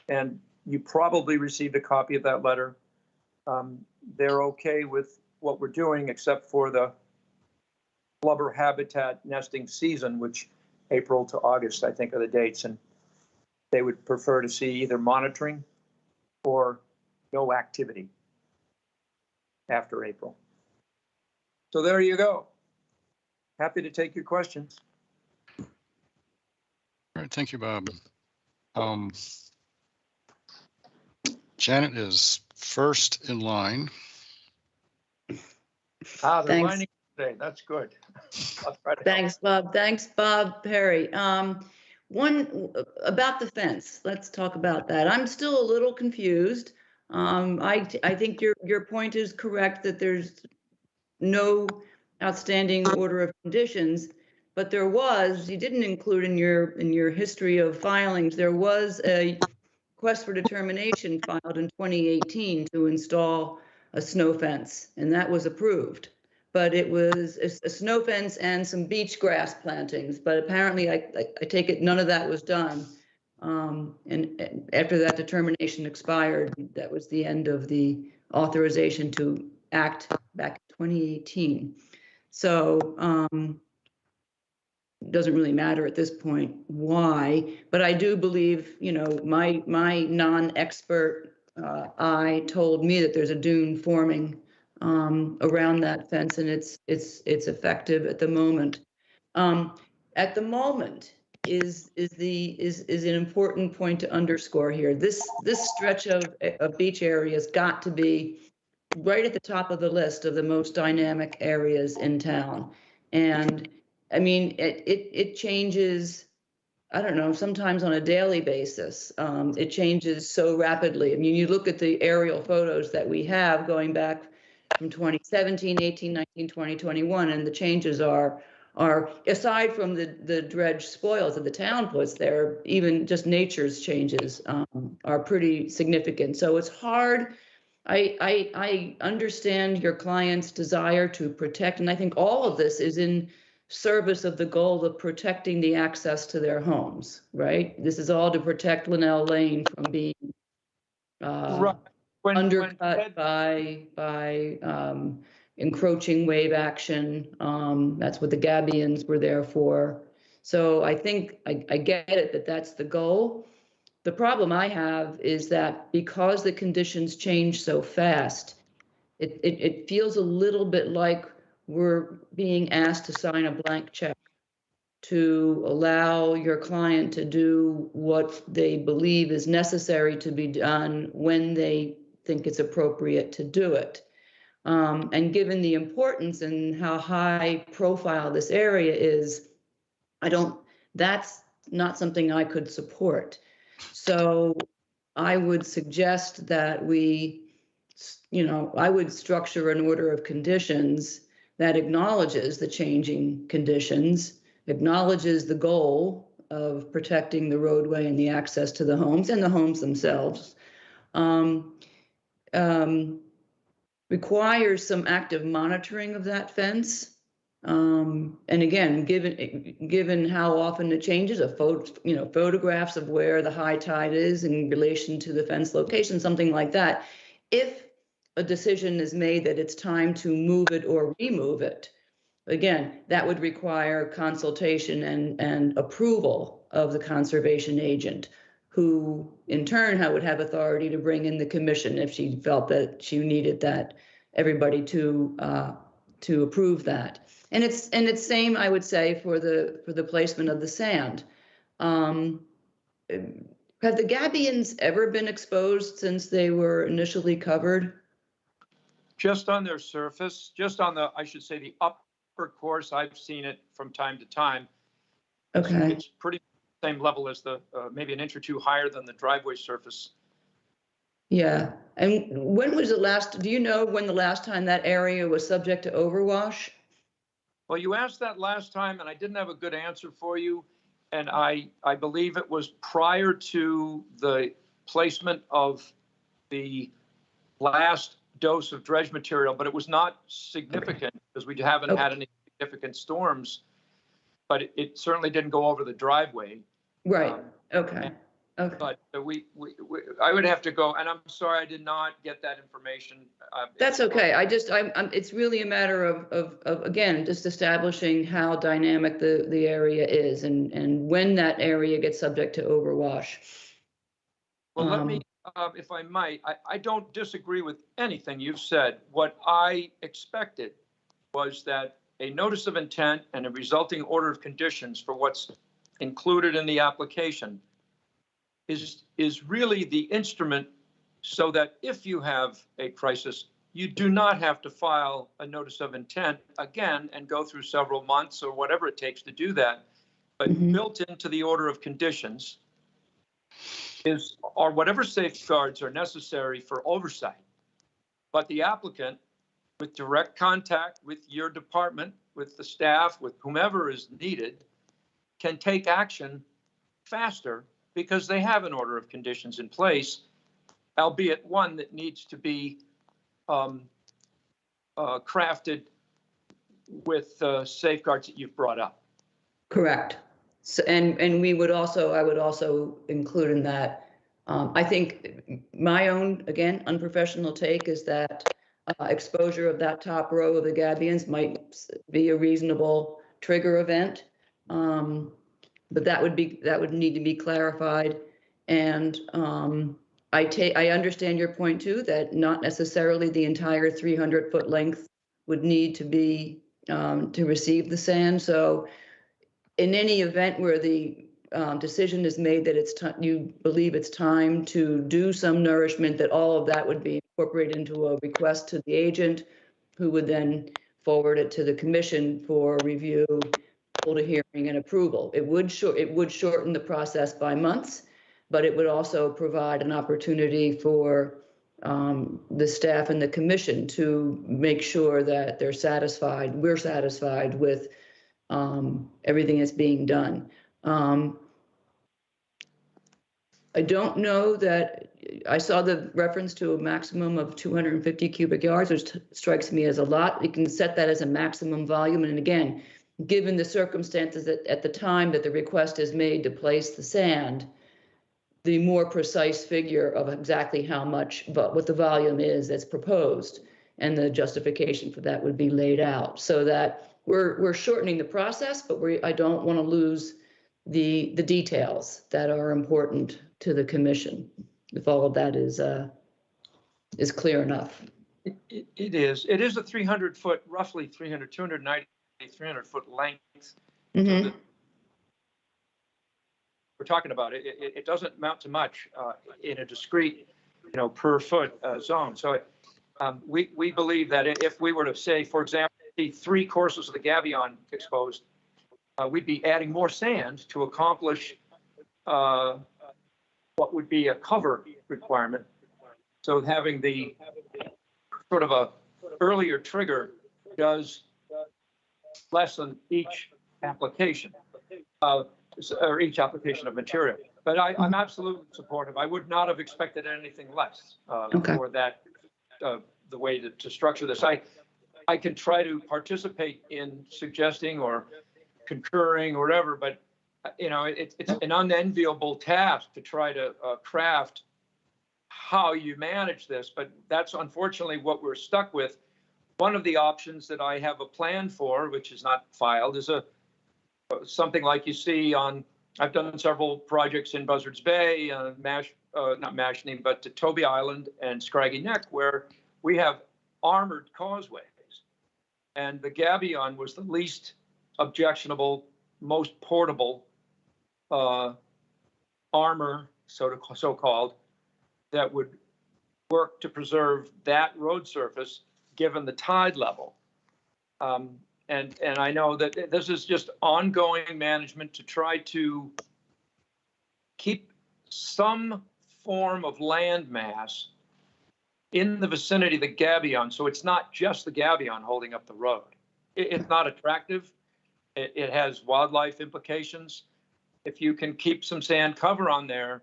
and you probably received a copy of that letter. They're okay with what we're doing, except for the blubber habitat nesting season, which April to August, I think, are the dates. And they would prefer to see either monitoring or no activity after April. So there you go. Happy to take your questions.
All right, thank you, Bob. Janet is first in line.
They're
Thanks.
lining today. That's good. I'll try to help.
Thanks, Bob. Thanks, Bob Perry. One about the fence. Let's talk about that. I'm still a little confused. I think your point is correct that there's no outstanding order of conditions, but there was, you didn't include in your history of filings, there was a request for determination filed in 2018 to install a snow fence, and that was approved. But it was a snow fence and some beach grass plantings. But apparently, I take it none of that was done. And after that determination expired, that was the end of the authorization to act back in 2018. So it doesn't really matter at this point why, but I do believe, you know, my non-expert eye told me that there's a dune forming around that fence, and it's effective at the moment. At the moment is an important point to underscore here. This stretch of beach area has got to be right at the top of the list of the most dynamic areas in town. And I mean, it changes, I don't know, sometimes on a daily basis. It changes so rapidly. I mean, you look at the aerial photos that we have going back from 2017, 18, 19, 20, 21, and the changes are aside from the dredge spoils that the town puts there, even just nature's changes are pretty significant. So it's hard. I understand your client's desire to protect, and I think all of this is in service of the goal of protecting the access to their homes, right? This is all to protect Linnell Lane from being
Right.
undercut by encroaching wave action. That's what the gabions were there for. So I think I get it that that's the goal. The problem I have is that because the conditions change so fast, it feels a little bit like we're being asked to sign a blank check to allow your client to do what they believe is necessary to be done when they think it's appropriate to do it. And given the importance and how high profile this area is, that's not something I could support. So I would suggest that I would structure an order of conditions that acknowledges the changing conditions, acknowledges the goal of protecting the roadway and the access to the homes and the homes themselves, requires some active monitoring of that fence. And again, given how often it changes, photographs of where the high tide is in relation to the fence location, something like that. If a decision is made that it's time to move it or remove it, again, that would require consultation and approval of the conservation agent, who in turn would have authority to bring in the commission if she felt that she needed everybody to approve that. And it's same, I would say, for the placement of the sand. Have the gabions ever been exposed since they were initially covered?
Just on their surface, just on the, I should say, the upper course, I've seen it from time to time.
Okay.
It's pretty same level as the, maybe an inch or two higher than the driveway surface.
Yeah. And when was do you know when the last time that area was subject to overwash?
Well, you asked that last time and I didn't have a good answer for you. And I believe it was prior to the placement of the last dose of dredge material, but it was not significant because we haven't had any significant storms, but it certainly didn't go over the driveway.
Right. Okay.
But I would have to go, and I'm sorry I did not get that information.
That's okay. It's really a matter of again, just establishing how dynamic the area is and when that area gets subject to overwash.
Well, let me, if I might, I don't disagree with anything you've said. What I expected was that a notice of intent and a resulting order of conditions for what's included in the application is really the instrument so that if you have a crisis, you do not have to file a notice of intent again and go through several months or whatever it takes to do that. But built into the order of conditions are whatever safeguards are necessary for oversight. But the applicant, with direct contact with your department, with the staff, with whomever is needed, can take action faster because they have an order of conditions in place, albeit one that needs to be crafted with safeguards that you've brought up.
Correct. So, and I would also include in that, I think my own, again, unprofessional take is that exposure of that top row of the gabions might be a reasonable trigger event. But that would need to be clarified. And I understand your point too, that not necessarily the entire 300-foot length would need to be to receive the sand. So in any event where the decision is made that you believe it's time to do some nourishment, that all of that would be incorporated into a request to the agent, who would then forward it to the commission for review, hold a hearing and approval. It would shorten the process by months, but it would also provide an opportunity for the staff and the commission to make sure that we're satisfied with everything that's being done. I don't know that I saw the reference to a maximum of 250 cubic yards, which strikes me as a lot. You can set that as a maximum volume. And again, given the circumstances at the time that the request is made to place the sand, the more precise figure of exactly how much, but what the volume is that's proposed, and the justification for that would be laid out, so that we're shortening the process, but I don't want to lose the details that are important to the commission, if all of that is clear enough.
It is. It is a 300-foot, roughly 300, 290, 300-foot length.
Mhm.
We're talking about it doesn't amount to much in a discrete, per foot zone. So we believe that if we were to say, for example, the 3 courses of the Gabion exposed, we'd be adding more sand to accomplish what would be a cover requirement. So having the sort of a earlier trigger does lessen each application, or each application of material. But I'm absolutely supportive. I would not have expected anything less for that, the way to structure this. I can try to participate in suggesting or concurring or whatever, but it's an unenviable task to try to craft how you manage this. But that's unfortunately what we're stuck with. One of the options that I have a plan for, which is not filed, is something like you see on. I've done several projects in Buzzards Bay, not Mashpee, but to Toby Island and Scraggy Neck, where we have armored causeways, and the Gabion was the least objectionable, most portable armor, so-called, that would work to preserve that road surface given the tide level. And I know that this is just ongoing management to try to keep some form of land mass in the vicinity of the Gabion, so it's not just the Gabion holding up the road. It's not attractive. It has wildlife implications. If you can keep some sand cover on there,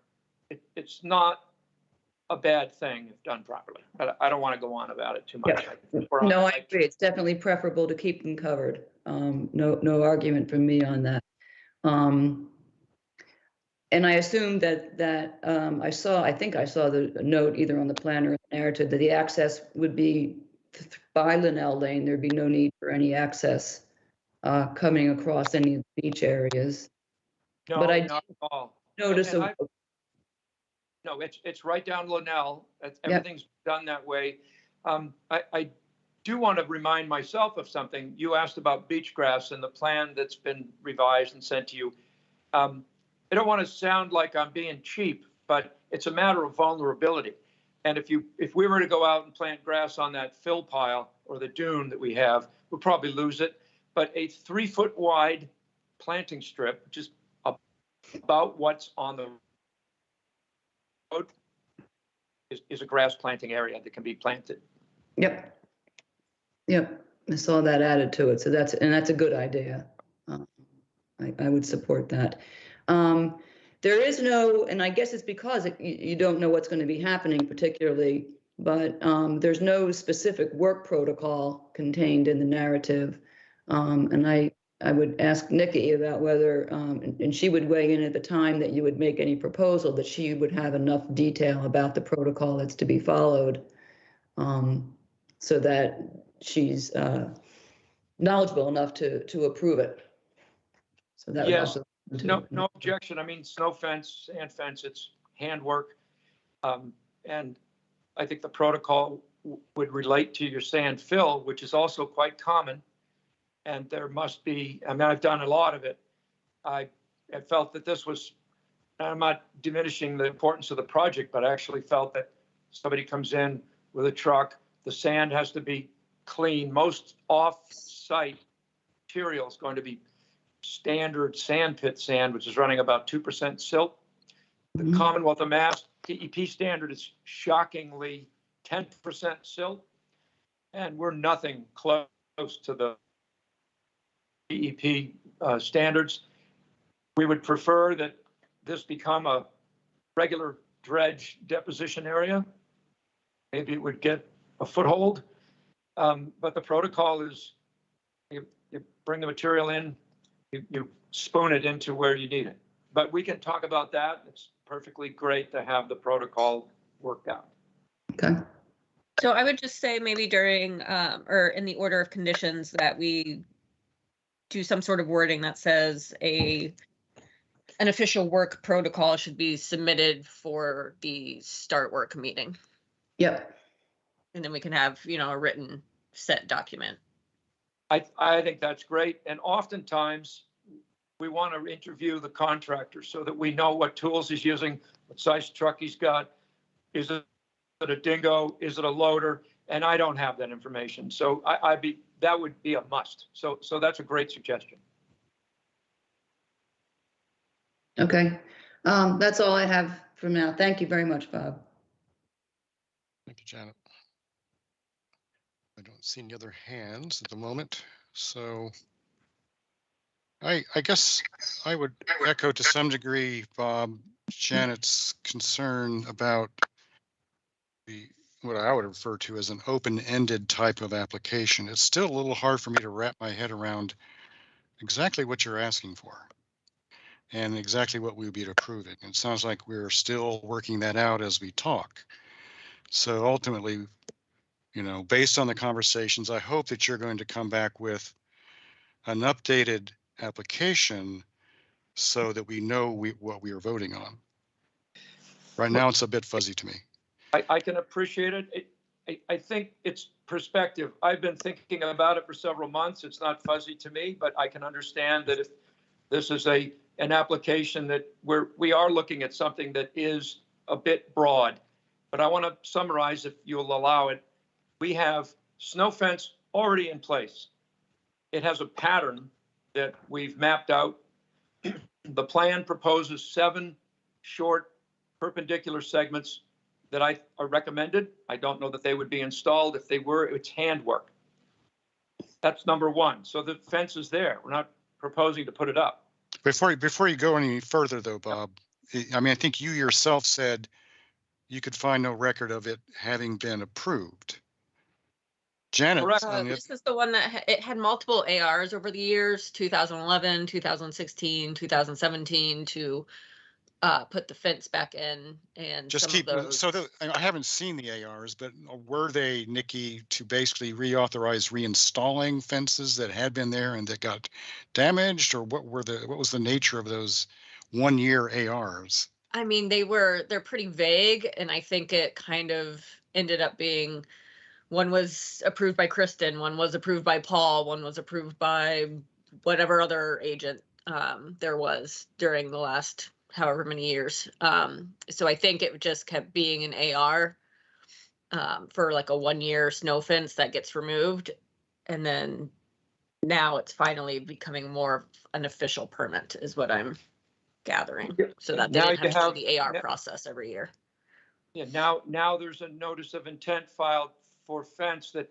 it's not a bad thing if done properly. But I don't want to go on about it too much.
Yeah. No, I agree. It's definitely preferable to keep them covered. No argument from me on that. And I assume that I think I saw the note either on the plan or the narrative that the access would be by Linnell Lane. There'd be no need for any access coming across any of the beach areas.
No,
but I
not at all.
Notice
no, it's right down Linnell. Everything's done that way. I do want to remind myself of something. You asked about beach grass and the plan that's been revised and sent to you. I don't want to sound like I'm being cheap, but it's a matter of vulnerability. And if we were to go out and plant grass on that fill pile or the dune that we have, we'll probably lose it. But a 3-foot wide planting strip, which is about what's on the road, is a grass planting area that can be planted.
Yep. I saw that added to it. So that's a good idea. I would support that. There is no, and I guess it's because you don't know what's going to be happening particularly, but there's no specific work protocol contained in the narrative. And I would ask Nikki about whether, and she would weigh in at the time that you would make any proposal, that she would have enough detail about the protocol that's to be followed, so that she's knowledgeable enough to approve it. So that
yes, no objection. I mean, snow fence, sand fence, it's handwork. And I think the protocol would relate to your sand fill, which is also quite common. And there must be, I mean, I've done a lot of it. I felt that this was, I'm not diminishing the importance of the project, but I actually felt that somebody comes in with a truck, the sand has to be clean. Most off-site material is going to be standard sand pit sand, which is running about 2% silt. The Commonwealth of Mass DEP standard is shockingly 10% silt, and we're nothing close to the DEP standards. We would prefer that this become a regular dredge deposition area. Maybe it would get a foothold, but the protocol is you bring the material in, you spoon it into where you need it. But we can talk about that. It's perfectly great to have the protocol worked out.
Okay.
So I would just say maybe during or in the order of conditions that we do some sort of wording that says an official work protocol should be submitted for the start work meeting.
Yep.
And then we can have, a written set document.
I think that's great. And oftentimes we want to interview the contractor so that we know what tools he's using, what size truck he's got. Is it a dingo? Is it a loader? And I don't have that information. So that would be a must. So that's a great suggestion.
Okay. That's all I have for now. Thank you very much, Bob.
Thank you, Janet. I don't see any other hands at the moment, so I guess I would echo to some degree, Bob, Janet's concern about what I would refer to as an open-ended type of application. It's still a little hard for me to wrap my head around exactly what you're asking for and exactly what we would be approving. It sounds like we're still working that out as we talk. So ultimately, based on the conversations, I hope that you're going to come back with an updated application so that we know what we are voting on. Right now, it's a bit fuzzy to me.
I can appreciate it. I think it's perspective. I've been thinking about it for several months. It's not fuzzy to me, but I can understand that if this is an application that we are looking at something that is a bit broad. But I want to summarize, if you'll allow it. We have snow fence already in place. It has a pattern that we've mapped out. The plan proposes 7 short perpendicular segments that are recommended. I don't know that they would be installed. If they were, it's handwork. That's number 1. So the fence is there. We're not proposing to put it up.
Before you go any further, though, Bob, I think you yourself said you could find no record of it having been approved. Janet,
this is the one that it had multiple ARs over the years, 2011, 2016, 2017, to put the fence back in, and
just
some of those.
So I haven't seen the ARs, but were they, Nikki, to basically reauthorize reinstalling fences that had been there and that got damaged, or what was the nature of those 1-year ARs?
I mean, they're pretty vague, and I think it kind of ended up being, one was approved by Kristen, one was approved by Paul, one was approved by whatever other agent there was during the last however many years. So I think it just kept being an AR for like a 1-year snow fence that gets removed. And then now it's finally becoming more of an official permit is what I'm gathering. So that they didn't have to do the AR process every year.
Yeah, now there's a notice of intent filed for fence that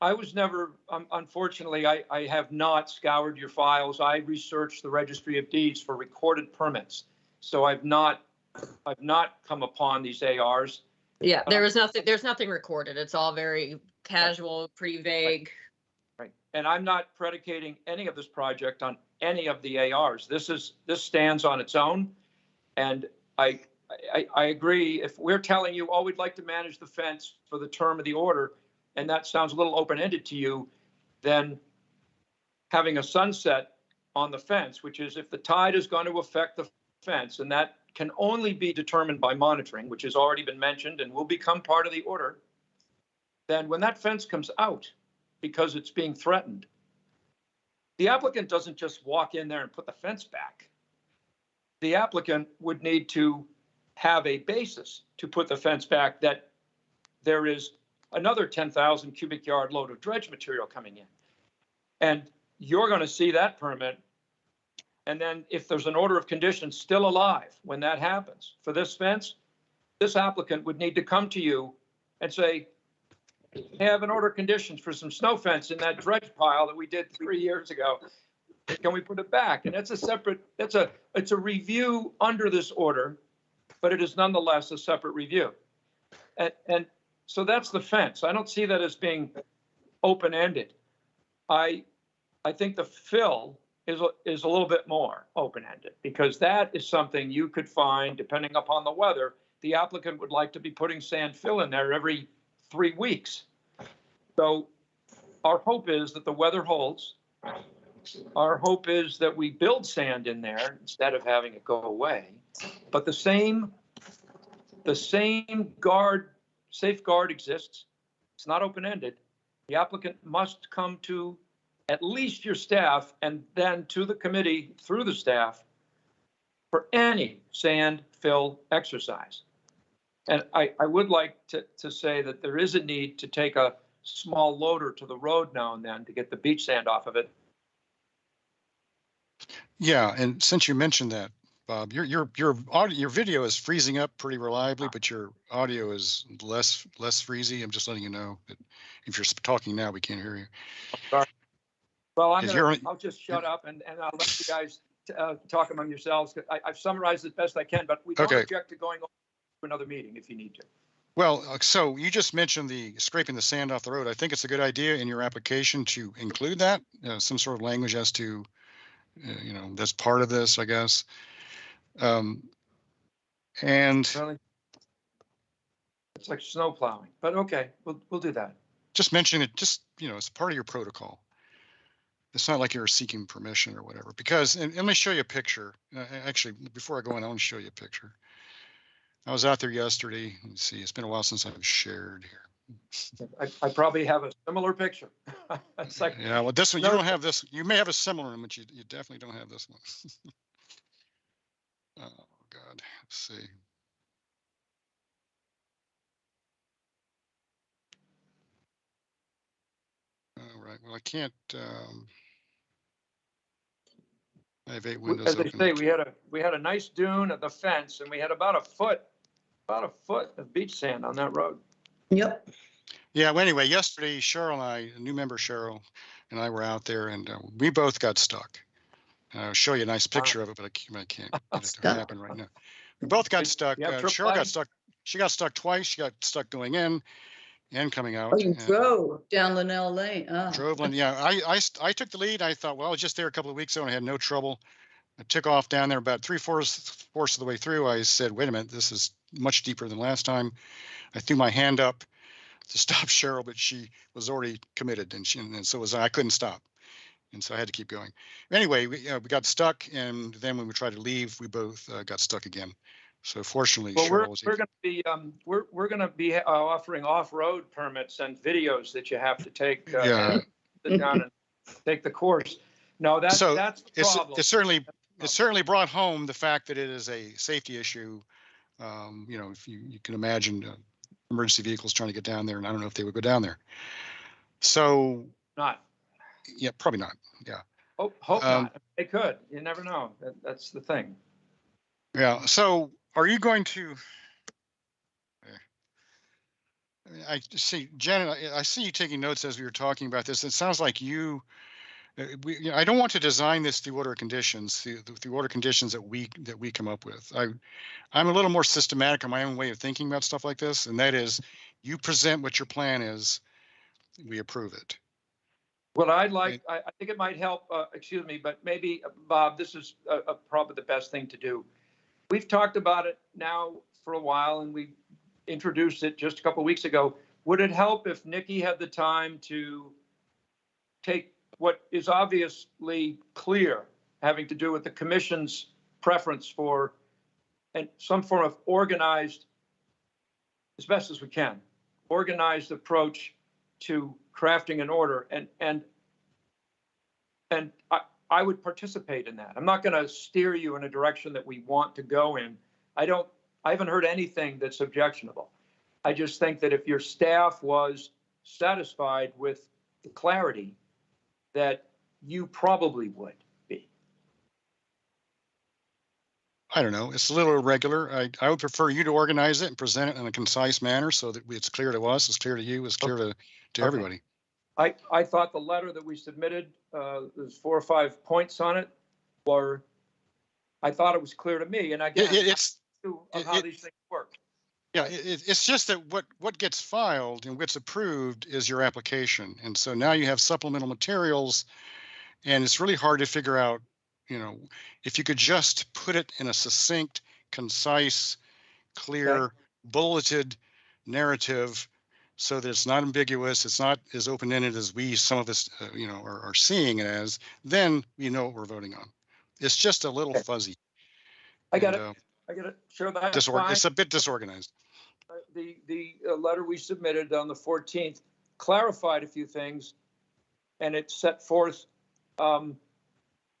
I was never, unfortunately, I have not scoured your files. I researched the Registry of Deeds for recorded permits. So I've not come upon these ARs.
Yeah, there's nothing recorded. It's all very casual, pretty vague.
Right. And I'm not predicating any of this project on any of the ARs. This stands on its own. And I agree. If we're telling you, we'd like to manage the fence for the term of the order, and that sounds a little open-ended to you, then having a sunset on the fence, which is if the tide is going to affect the fence, and that can only be determined by monitoring, which has already been mentioned and will become part of the order, then when that fence comes out because it's being threatened, the applicant doesn't just walk in there and put the fence back. The applicant would need to have a basis to put the fence back, that there is another 10,000 cubic yard load of dredge material coming in. And you're going to see that permit. And then if there's an order of conditions still alive when that happens for this fence, this applicant would need to come to you and say, I have an order of conditions for some snow fence in that dredge pile that we did 3 years ago. Can we put it back? And it's a review under this order, but it is nonetheless a separate review. And so that's the fence. I don't see that as being open-ended. I think the fill is a little bit more open-ended, because that is something you could find, depending upon the weather. The applicant would like to be putting sand fill in there every 3 weeks. So our hope is that the weather holds. Our hope is that we build sand in there instead of having it go away. But the same safeguard exists It's not open-ended. The applicant must come to at least your staff and then to the committee through the staff for any sand fill exercise. And I would like to say that there is a need to take a small loader to the road now and then to get the beach sand off of it.
Yeah, and since you mentioned that, Bob, your video is freezing up pretty reliably, but your audio is less freezy. I'm just letting you know that if you're talking now, we can't hear you.
Sorry. Well, I'll just shut up and I'll let you guys talk among yourselves. I've summarized as best I can, but we don't object to going over to another meeting if you need to.
Well, so you just mentioned the scraping the sand off the road. I think it's a good idea in your application to include that, some sort of language as to, that's part of this, I guess. And
really? It's like snow plowing, but okay, we'll do that.
Just mention it, just, it's part of your protocol. It's not like you're seeking permission or whatever, because, and let me show you a picture. Actually, before I go in, I want to show you a picture. I was out there yesterday. Let's see, it's been a while since I've shared here.
I probably have a similar picture. It's like,
yeah, well, this one, you don't have this. You may have a similar one, but you definitely don't have this one. Oh, God. Let's see. All right. Well, I can't. I have 8 windows
as
open.
they say, we had a nice dune at the fence, and we had about a foot of beach sand on that road.
Yep.
Yeah. Well, anyway, yesterday, Cheryl and I, a new member Cheryl, and I were out there, and we both got stuck. I'll show you a nice picture of it, but I can't get it to happen right now. We both got stuck. Cheryl got stuck. She got stuck twice. She got stuck going in and coming out.
Oh, you drove down Linnell Lane. Oh.
Drove. Yeah. I took the lead. I thought, well, I was just there a couple of weeks ago and I had no trouble. I took off down there about 3/4 of the way through. I said, wait a minute, this is much deeper than last time. I threw my hand up to stop Cheryl, but she was already committed, and so was I. I couldn't stop. And so I had to keep going. Anyway, we got stuck, and then when we tried to leave, we both got stuck again. So fortunately,
well,
Cheryl was
we're going to be offering off-road permits and videos that you have to take down and take the course. No, that's the problem.
It certainly brought home the fact that it is a safety issue. If you can imagine emergency vehicles trying to get down there, and I don't know if they would go down there. So
not.
Yeah, probably not. Yeah.
Hope not. They could. You never know. That's the thing.
Yeah. So are you going to? I see, Janet. I see you taking notes as we were talking about this. It sounds like you. I don't want to design this through order conditions, through order conditions that we come up with. I'm a little more systematic in my own way of thinking about stuff like this, and that is, you present what your plan is, we approve it.
What I'd like, I think it might help, excuse me, but maybe, Bob, this is probably the best thing to do. We've talked about it now for a while, and we introduced it just a couple of weeks ago. Would it help if Nikki had the time to take what is obviously clear, having to do with the commission's preference for some form of organized, as best as we can, organized approach to crafting an order, and I would participate in that. I'm not going to steer you in a direction that we want to go in. I haven't heard anything that's objectionable. I just think that if your staff was satisfied with the clarity, that you probably would be.
I don't know. It's a little irregular. I would prefer you to organize it and present it in a concise manner so that it's clear to us, it's clear to you, it's clear to everybody.
I thought the letter that we submitted, there's 4 or 5 points on it, I thought it was clear to me. And again, how these things work.
Yeah, it's just that what gets filed and what's approved is your application. And so now you have supplemental materials, and it's really hard to figure out, if you could just put it in a succinct, concise, clear, bulleted narrative so that it's not ambiguous, it's not as open-ended as some of us, are seeing it as, then we know what we're voting on. It's just a little fuzzy.
I got it. Sure, that's fine.
It's a bit disorganized.
The letter we submitted on the 14th clarified a few things, and it set forth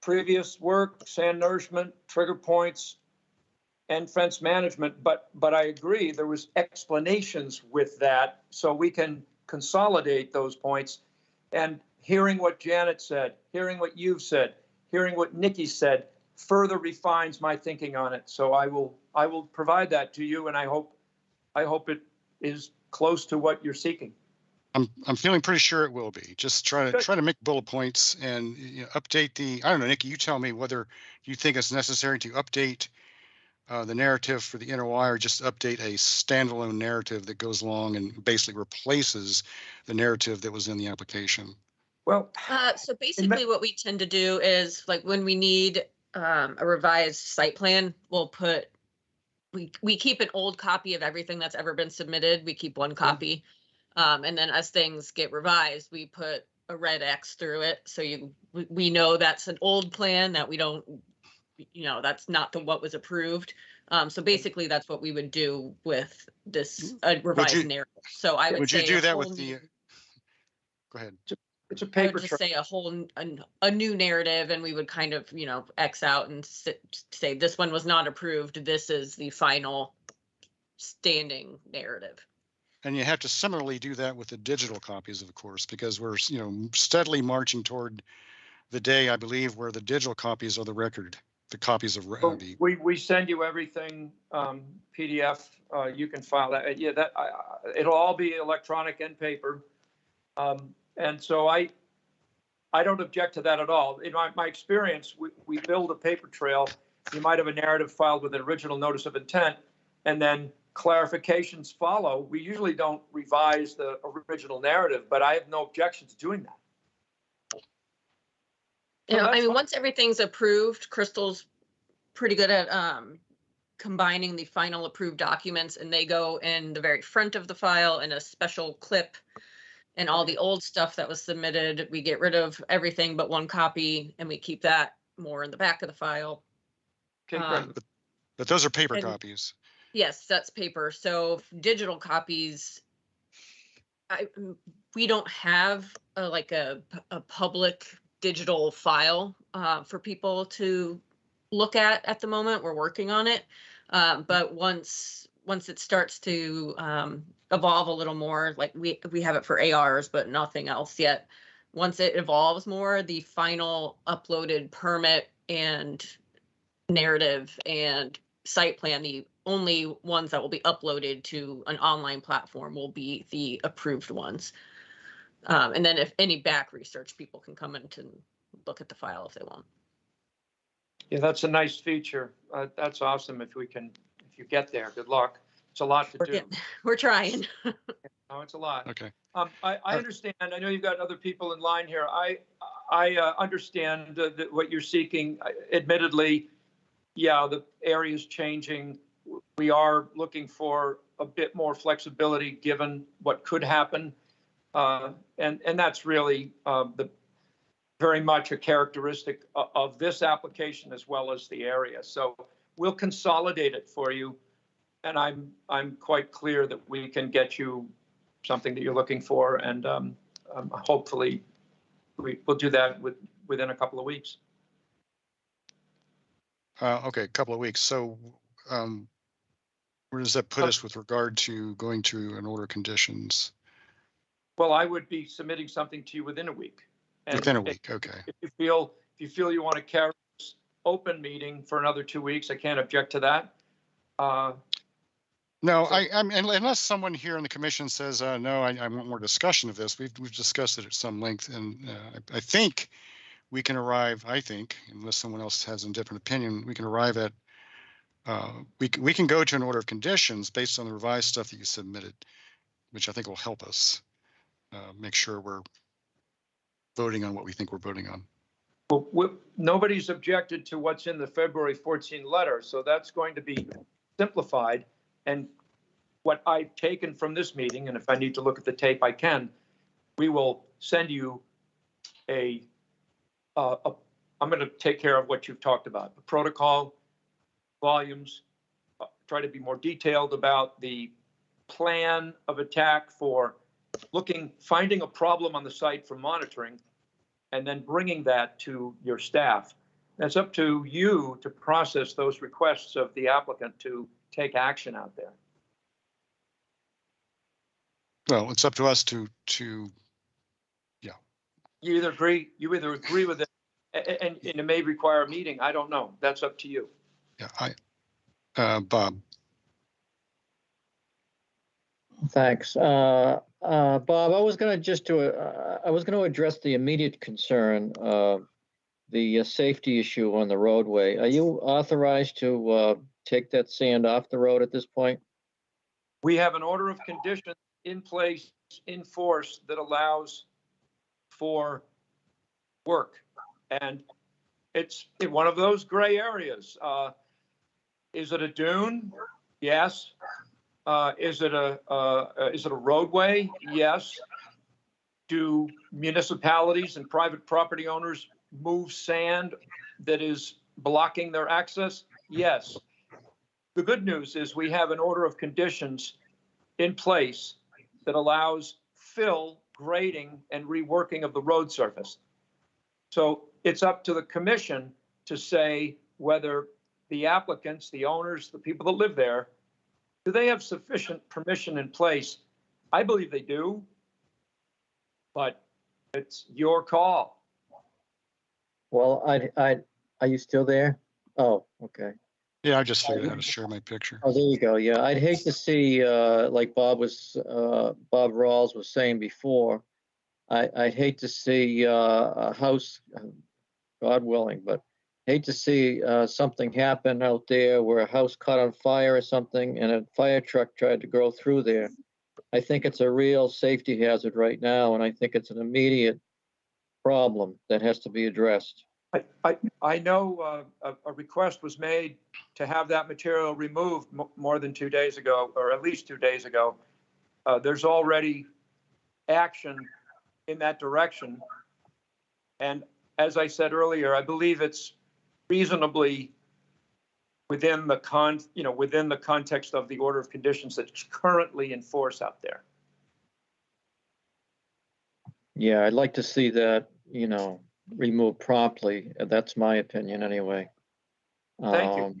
previous work, sand nourishment, trigger points, and fence management. But I agree, there was explanations with that, so we can consolidate those points. And hearing what Janet said, hearing what you've said, hearing what Nikki said, further refines my thinking on it. So I will provide that to you, and I hope it is close to what you're seeking.
I'm feeling pretty sure it will be. Just try to make bullet points and update the. I don't know, Nikki. You tell me whether you think it's necessary to update the narrative for the NOI, or just update a standalone narrative that goes along and basically replaces the narrative that was in the application.
Well,
so basically what we tend to do is, like, when we need a revised site plan, we keep an old copy of everything that's ever been submitted. We keep one copy. And then as things get revised, we put a red X through it. So we know that's an old plan, that we don't, that's not what was approved. So basically that's what we would do with this revised narrative. So I would say,
you do that with the, go ahead.
It's a paper.
I would just say a new narrative, and we would kind of, X out and say this one was not approved. This is the final standing narrative.
And you have to similarly do that with the digital copies, of course, because we're, steadily marching toward the day, I believe, where the digital copies are the record, the copies of the.
We send you everything PDF. You can file that. Yeah, it'll all be electronic and paper. And so I don't object to that at all. In my experience, we build a paper trail. You might have a narrative filed with an original notice of intent, and then clarifications follow. We usually don't revise the original narrative, but I have no objection to doing that. So
once everything's approved, Crystal's pretty good at combining the final approved documents, and they go in the very front of the file in a special clip. And all the old stuff that was submitted, we get rid of everything but one copy, and we keep that more in the back of the file.
Okay, great.
But those are paper copies.
Yes, that's paper. So digital copies, we don't have a public digital file for people to look at the moment. We're working on it, but once it starts to evolve a little more, like we have it for ARs, but nothing else yet. Once it evolves more, the final uploaded permit and narrative and site plan, the only ones that will be uploaded to an online platform will be the approved ones. And then if any back research, people can come in to look at the file if they want.
Yeah, that's a nice feature. That's awesome. If you get there, good luck. It's a lot to do.
We're trying.
No, it's a lot.
Okay.
I understand. I know you've got other people in line here. I understand that what you're seeking. Admittedly, yeah, the area is changing. We are looking for a bit more flexibility given what could happen. And that's really very much a characteristic of this application as well as the area. So we'll consolidate it for you. And I'm quite clear that we can get you something that you're looking for. And hopefully we'll do that within a couple of weeks.
Okay, a couple of weeks. So where does that put us with regard to going to an order of conditions?
Well, I would be submitting something to you within a week. And
within a week, okay.
If you feel you want to carry this open meeting for another 2 weeks, I can't object to that.
No, I mean, unless someone here in the commission says, no, I want more discussion of this. We've discussed it at some length, and I think we can arrive, unless someone else has a different opinion, we can arrive at, we can go to an order of conditions based on the revised stuff that you submitted, which I think will help us make sure we're voting on what we think we're voting on.
Well, nobody's objected to what's in the February 14 letter, so that's going to be simplified. And what I've taken from this meeting, and if I need to look at the tape, I can, we will send you I'm going to take care of what you've talked about, the protocol, volumes, try to be more detailed about the plan of attack for finding a problem on the site for monitoring, and then bringing that to your staff. That's up to you to process those requests of the applicant to take action out there.
Well, it's up to us to yeah.
You either agree with it, and it may require a meeting. I don't know. That's up to you.
Yeah, Bob.
Thanks. Bob, I was going to address the immediate concern, the safety issue on the roadway. Are you authorized to take that sand off the road at this point?
We have an order of conditions in place, in force, that allows for work. And it's one of those gray areas. Is it a dune? Yes. Is it a roadway? Yes. Do municipalities and private property owners move sand that is blocking their access? Yes. The good news is we have an order of conditions in place that allows fill, grading, and reworking of the road surface. So it's up to the commission to say whether the applicants, the owners, the people that live there, do they have sufficient permission in place? I believe they do, but it's your call.
Well, are you still there? Oh, okay.
Yeah, I just figured out how to share my picture.
Oh, there you go. Yeah, I'd hate to see, like Bob Rawls was saying before, I'd hate to see a house, God willing, but hate to see something happen out there where a house caught on fire or something and a fire truck tried to go through there. I think it's a real safety hazard right now, and I think it's an immediate problem that has to be addressed.
I know a request was made to have that material removed more than 2 days ago, or at least 2 days ago. There's already action in that direction. And as I said earlier, I believe it's reasonably within the context of the order of conditions that's currently in force out there.
Yeah, I'd like to see that, removed promptly. That's my opinion anyway.
Thank you.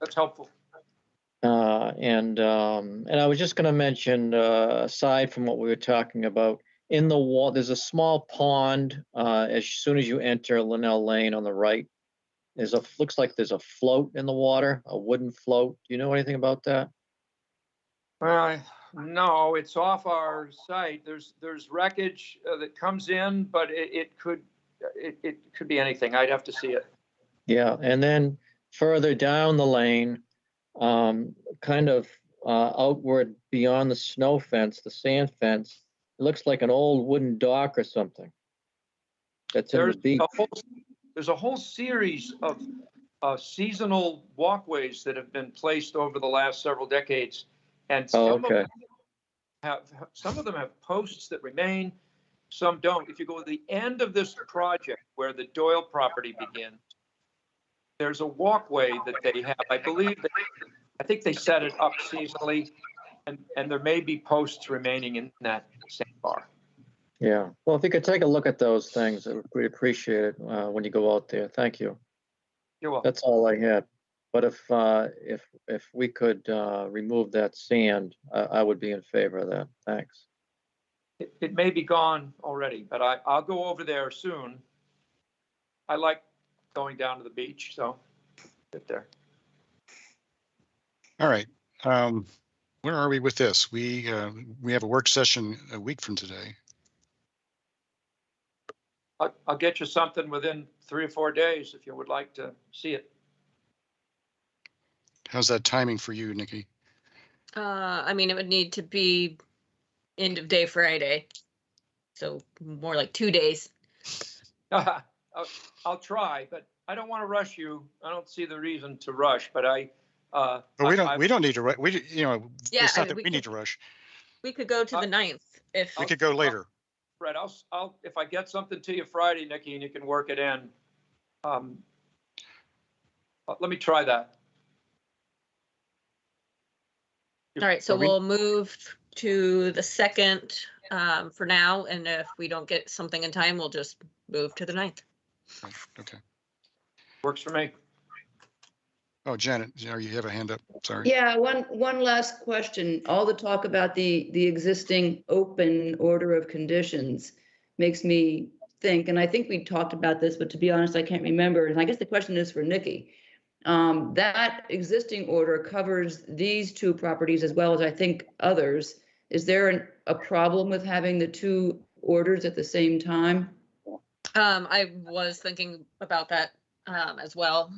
That's helpful.
And I was just going to mention, aside from what we were talking about, in the wall, there's a small pond as soon as you enter Linnell Lane on the right. Looks like there's a float in the water, a wooden float. Do you know anything about that?
No, it's off our site. There's wreckage that comes in, but it could be anything. I'd have to see it.
Yeah, and then further down the lane, kind of outward beyond the snow fence, the sand fence, it looks like an old wooden dock or something. That's in the beach.
There's a whole series of seasonal walkways that have been placed over the last several decades, and some of them have posts that remain, some don't. If you go to the end of this project where the Doyle property begins, there's a walkway that they have. I think they set it up seasonally, and there may be posts remaining in that sandbar.
Yeah. Well, if you could take a look at those things, we appreciate it when you go out there. Thank you.
You're welcome.
That's all I had. But if we could remove that sand, I would be in favor of that. Thanks.
It may be gone already, but I'll go over there soon. I like going down to the beach, so get there.
All right. Where are we with this? We have a work session a week from today.
I'll get you something within 3 or 4 days if you would like to see it.
How's that timing for you, Nikki?
I mean, it would need to be end of day Friday. So more like 2 days.
I'll try, but I don't want to rush you. I don't see the reason to rush, but
we don't need to rush. It's not that we need to rush.
We could go to the 9th if
we could go later.
Fred, I'll if I get something to you Friday, Nikki, and you can work it in. Let me try that.
All right, so we'll move to the 2nd for now. And if we don't get something in time, we'll just move to the 9th.
Right, okay.
Works for me.
Oh, Janet, you have a hand up. Sorry.
Yeah, one last question. All the talk about the existing open order of conditions makes me think, and I think we talked about this, but to be honest, I can't remember. And I guess the question is for Nikki. That existing order covers these two properties as well as I think others. Is there a problem with having the two orders at the same time?
I was thinking about that as well.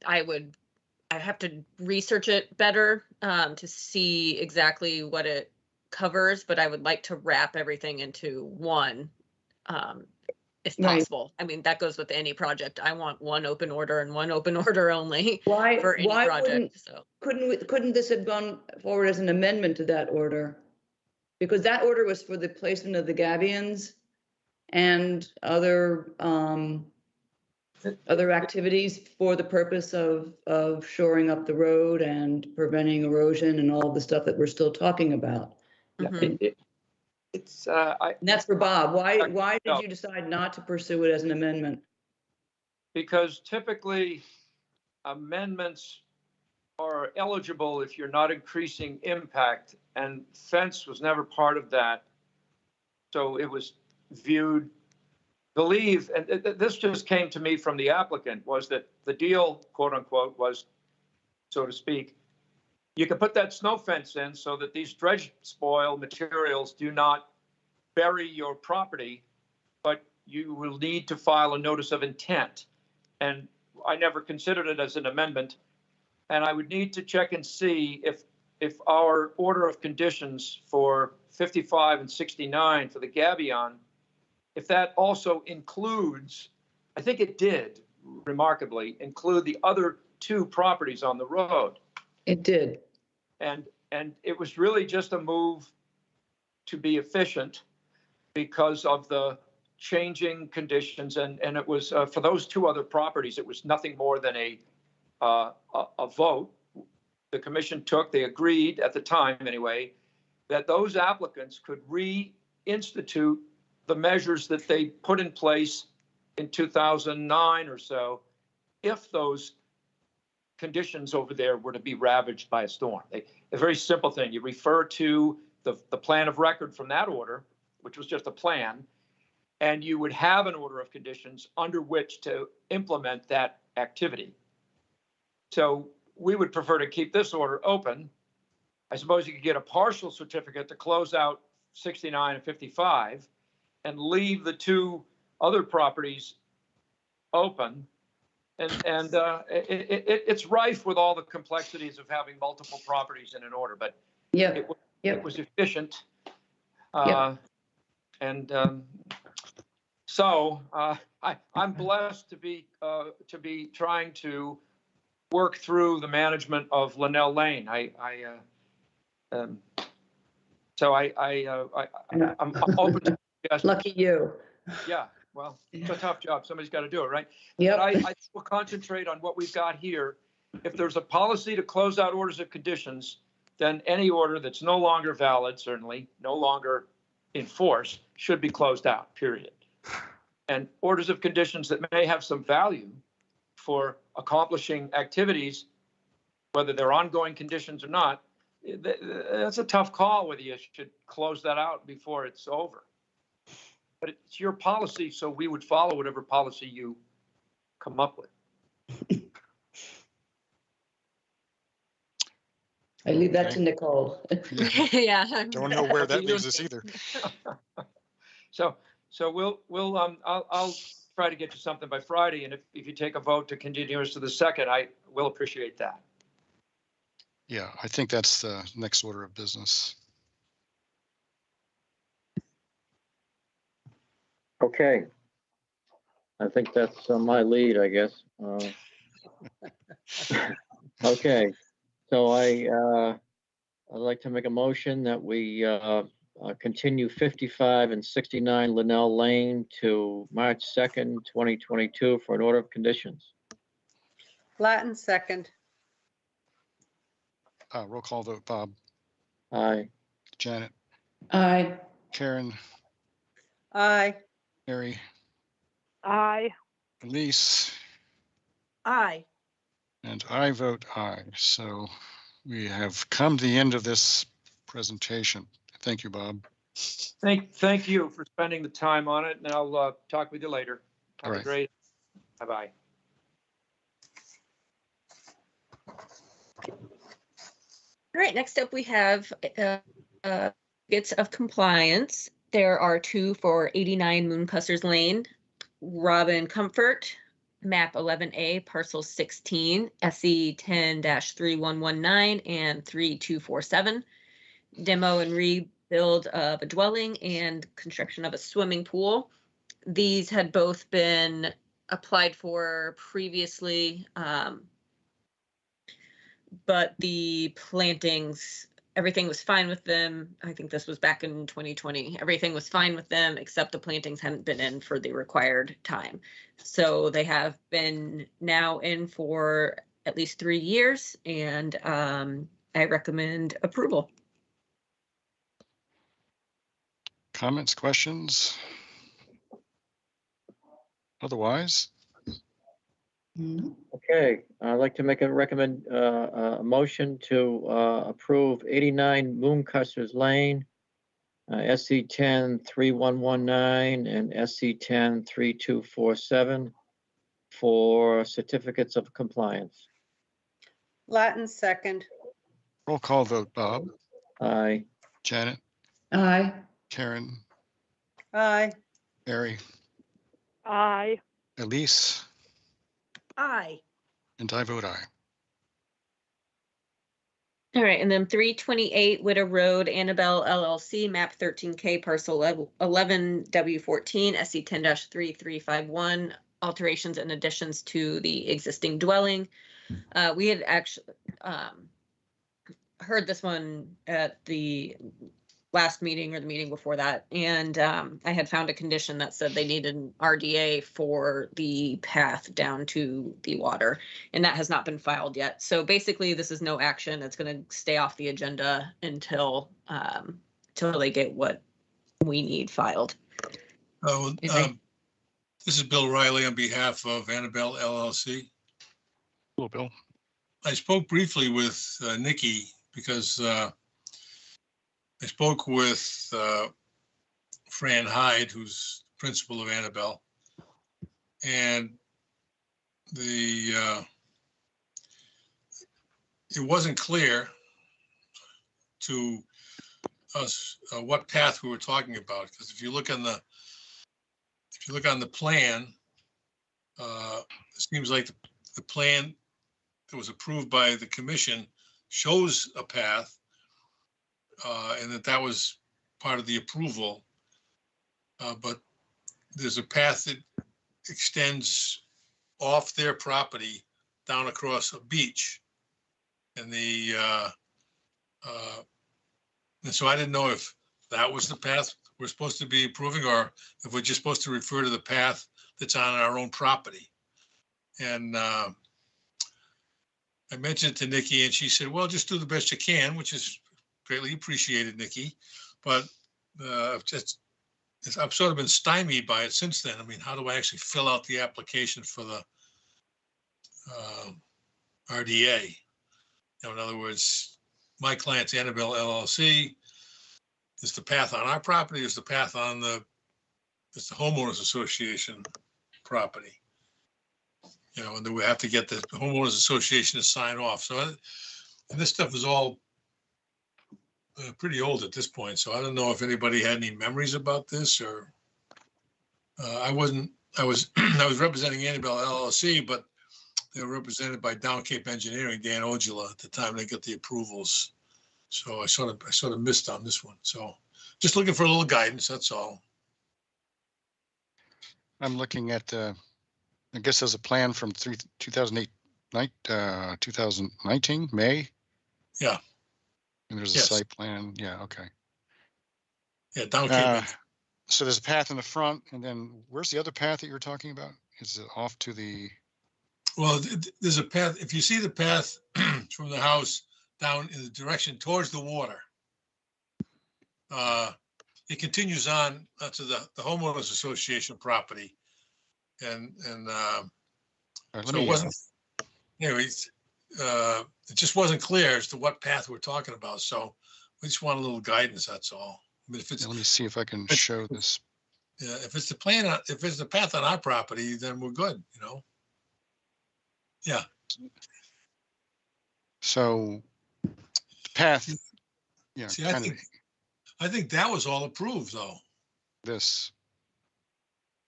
I have to research it better to see exactly what it covers, but I would like to wrap everything into one if
Right.
possible. I mean, that goes with any project. I want one open order and one open order only
Why,
for any
why
project. So
couldn't this have gone forward as an amendment to that order? Because that order was for the placement of the gabions and other activities for the purpose of shoring up the road and preventing erosion and all of the stuff that we're still talking about.
Yeah,
Mhm.
it's
And that's for Bob. Why
No.
did you decide not to pursue it as an amendment?
because typically amendments are eligible if you're not increasing impact, and fence was never part of that. So it was viewed, and this just came to me from the applicant, was that the deal, quote unquote, was, so to speak, you can put that snow fence in so that these dredge spoil materials do not bury your property, but you will need to file a notice of intent. And I never considered it as an amendment. And I would need to check and see if our order of conditions for 55 and 69 for the gabion, if that also includes, I think it did remarkably include the other two properties on the road.
It did.
And it was really just a move to be efficient because of the changing conditions. And it was for those two other properties, it was nothing more than a vote the commission took. They agreed at the time anyway, that those applicants could reinstitute the measures that they put in place in 2009 or so, if those conditions over there were to be ravaged by a storm. A very simple thing. You refer to the plan of record from that order, which was just a plan, and you would have an order of conditions under which to implement that activity. So we would prefer to keep this order open. I suppose you could get a partial certificate to close out 69 and 55 and leave the two other properties open. And it's rife with all the complexities of having multiple properties in an order, but it was efficient. And so I'm blessed to be trying to work through the management of Linnell Lane. I'm open to suggestions.
Lucky you.
Yeah, well, it's a tough job. Somebody's got to do it, right?
Yeah.
But I will concentrate on what we've got here. If there's a policy to close out orders of conditions, then any order that's no longer valid, certainly no longer in force, should be closed out, period. And orders of conditions that may have some value for accomplishing activities, whether they're ongoing conditions or not, that's a tough call whether you should close that out before it's over. But it's your policy, so we would follow whatever policy you come up with.
I leave that to Nicole.
Yeah.
Don't know where that leaves us either.
So I'll try to get you something by Friday, and if you take a vote to continue us to the 2nd, I will appreciate that.
Yeah, I think that's the next order of business.
Okay. I think that's my lead, I guess. Okay, so I'd like to make a motion that we continue 55 and 69 Linnell Lane to March 2nd, 2022 for an order of conditions.
Latin second.
Roll call vote, Bob,
Aye.
Janet,
Aye.
Karen,
Aye.
Mary,
Aye.
Elise,
Aye.
and I vote aye. So we have come to the end of this presentation. Thank you, Bob.
Thank you for spending the time on it, and I'll talk with you later.
All
Have a
right.
great, bye-bye.
All right, next up we have certificates of compliance. There are two for 89 Mooncussers Lane, Robin Comfort, map 11A, parcel 16, SE 10-3119 and 3247. Demo and rebuild of a dwelling and construction of a swimming pool. These had both been applied for previously, but the plantings, everything was fine with them. I think this was back in 2020. Everything was fine with them, except the plantings hadn't been in for the required time. So they have been now in for at least 3 years, and I recommend approval.
Comments, questions? Otherwise,
Okay, I'd like to make a motion to approve 89 Mooncussers Lane, SC 10-3119 and SC 10-3247 for certificates of compliance.
Latin second.
roll call vote. Bob,
Aye.
Janet,
Aye.
Karen,
Aye.
Mary,
Aye.
Elise,
Aye.
and I vote aye.
All right, and then 328 Widow Road, Annabelle LLC, map 13K, parcel 11W14, SC 10-3351, alterations and additions to the existing dwelling. We had actually heard this one at the last meeting or the meeting before that, and I had found a condition that said they needed an RDA for the path down to the water, and that has not been filed yet. So basically, this is no action. It's going to stay off the agenda until they get what we need filed.
Oh, this is Bill Riley on behalf of Annabelle LLC.
Hello, Bill.
I spoke briefly with Nikki because I spoke with Fran Hyde, who's principal of Annabelle, and it wasn't clear to us what path we were talking about, because if you look on the plan, it seems like the plan that was approved by the commission shows a path, and that was part of the approval. But there's a path that extends off their property down across a beach. And and so I didn't know if that was the path we're supposed to be approving, or if we're just supposed to refer to the path that's on our own property. And I mentioned it to Nikki, and she said, well, just do the best you can, which is greatly appreciated, Nikki. But I've sort of been stymied by it since then. I mean, how do I actually fill out the application for the RDA? You know, in other words, my client's Annabelle LLC. Is the path on our property? Is the path on it's the homeowners association property? You know, and then we have to get the homeowners association to sign off. So, and this stuff is all pretty old at this point. So I don't know if anybody had any memories about this, or I was representing Annabelle LLC, but they were represented by Down Cape Engineering, Dan Ojula, at the time they got the approvals. So I sort of missed on this one. So just looking for a little guidance, that's all.
I'm looking at, I guess there's a plan from 2019, May.
Yeah.
And there's a site plan. Yeah, okay.
Yeah, Down Cape.
So there's a path in the front, and then where's the other path that you're talking about? Is it off to the?
Well, there's a path. If you see the path from the house down in the direction towards the water, it continues on to the homeowners association property. And so it wasn't, anyways, it just wasn't clear as to what path we're talking about. So we just want a little guidance, that's all. I mean, if it's,
let me see if I can show this.
yeah, if it's the plan, if it's the path on our property, then we're good, you know? Yeah.
So the path, yeah,
See,
kind of
I think that was all approved though.
this.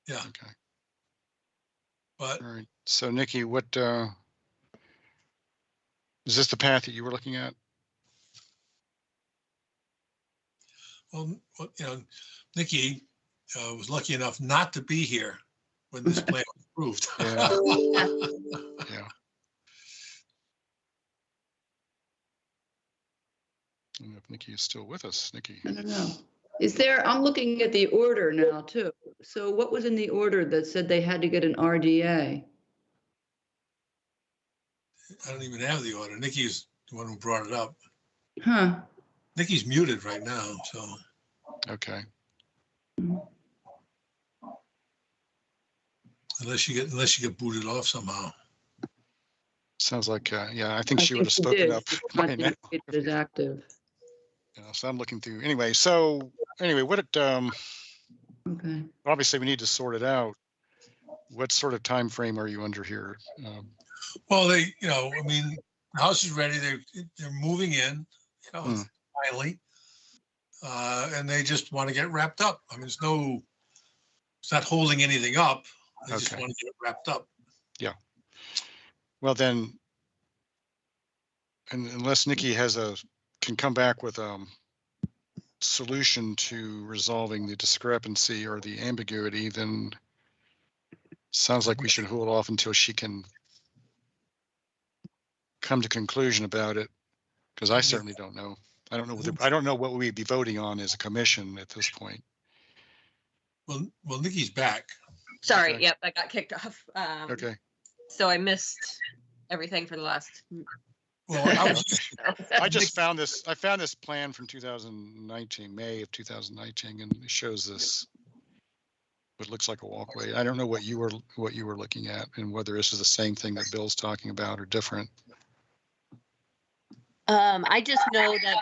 Yeah.
Okay.
But
All right. So Nikki, what, is this the path that you were looking at?
well, you know, Nikki was lucky enough not to be here when this plan was approved.
Yeah. Yeah. I don't know if Nikki is still with us. Nikki.
I don't know. Is there, I'm looking at the order now too. So what was in the order that said they had to get an RDA?
I don't even have the order. Nikki's the one who brought it up.
Huh.
Nikki's muted right now, so.
Okay.
Unless you get booted off somehow.
Sounds like, yeah, I think she would have spoken up by now.
It is active.
You know, so I'm looking through. Anyway, so anyway, what it,
Okay.
obviously we need to sort it out. What sort of time frame are you under here?
Well, they, you know, I mean, the house is ready. They're moving in, you know, finally. And they just want to get wrapped up. I mean, it's not holding anything up. They just
Okay.
want to get it wrapped up.
Yeah. Well, then, and unless Nikki can come back with a solution to resolving the discrepancy or the ambiguity, then sounds like we should hold off until she can come to conclusion about it, because I certainly don't know. I don't know what we'd be voting on as a commission at this point.
Well, Nikki's back.
Sorry,
Okay.
yep, I got kicked off.
Okay.
So I missed everything for the last.
Well, I was
I just found this. I found this plan from 2019, May of 2019, and it shows this. What looks like a walkway. I don't know what you were looking at, and whether this is the same thing that Bill's talking about or different.
I just know that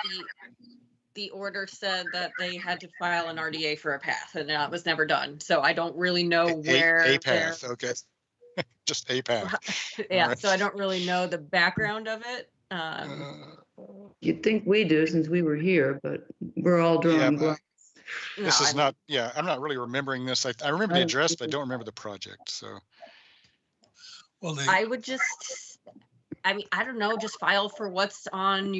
the order said that they had to file an RDA for a path, and that was never done. So I don't really know where
a path. Okay. Just a path.
Yeah.
Right.
So I don't really know the background of it.
You'd think we do since we were here, but we're all
Yeah,
drawing
but
blanks.
this
no,
is not. Yeah, I'm not really remembering this. I remember the address, but I don't remember the project. So.
well,
I would just, I mean, I don't know, just file for what's on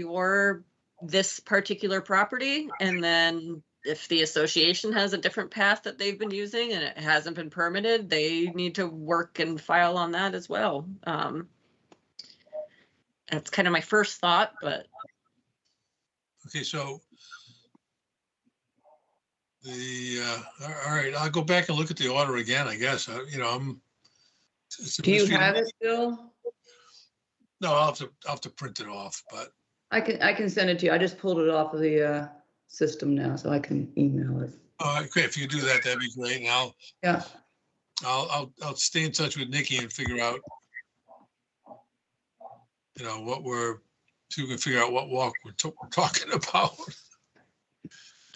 this particular property. And then if the association has a different path that they've been using and it hasn't been permitted, they need to work and file on that as well. That's kind of my first thought, but.
okay, so all right, I'll go back and look at the order again, I guess. You know, it's a
Do you
mystery to
have
me.
it, Bill?
No, I'll have to print it off, but
I can send it to you. I just pulled it off of the system now, so I can email it.
okay, if you could do that, that'd be great. And
Yeah.
I'll stay in touch with Nikki and figure out, you know, so we can figure out what walk we're talking about.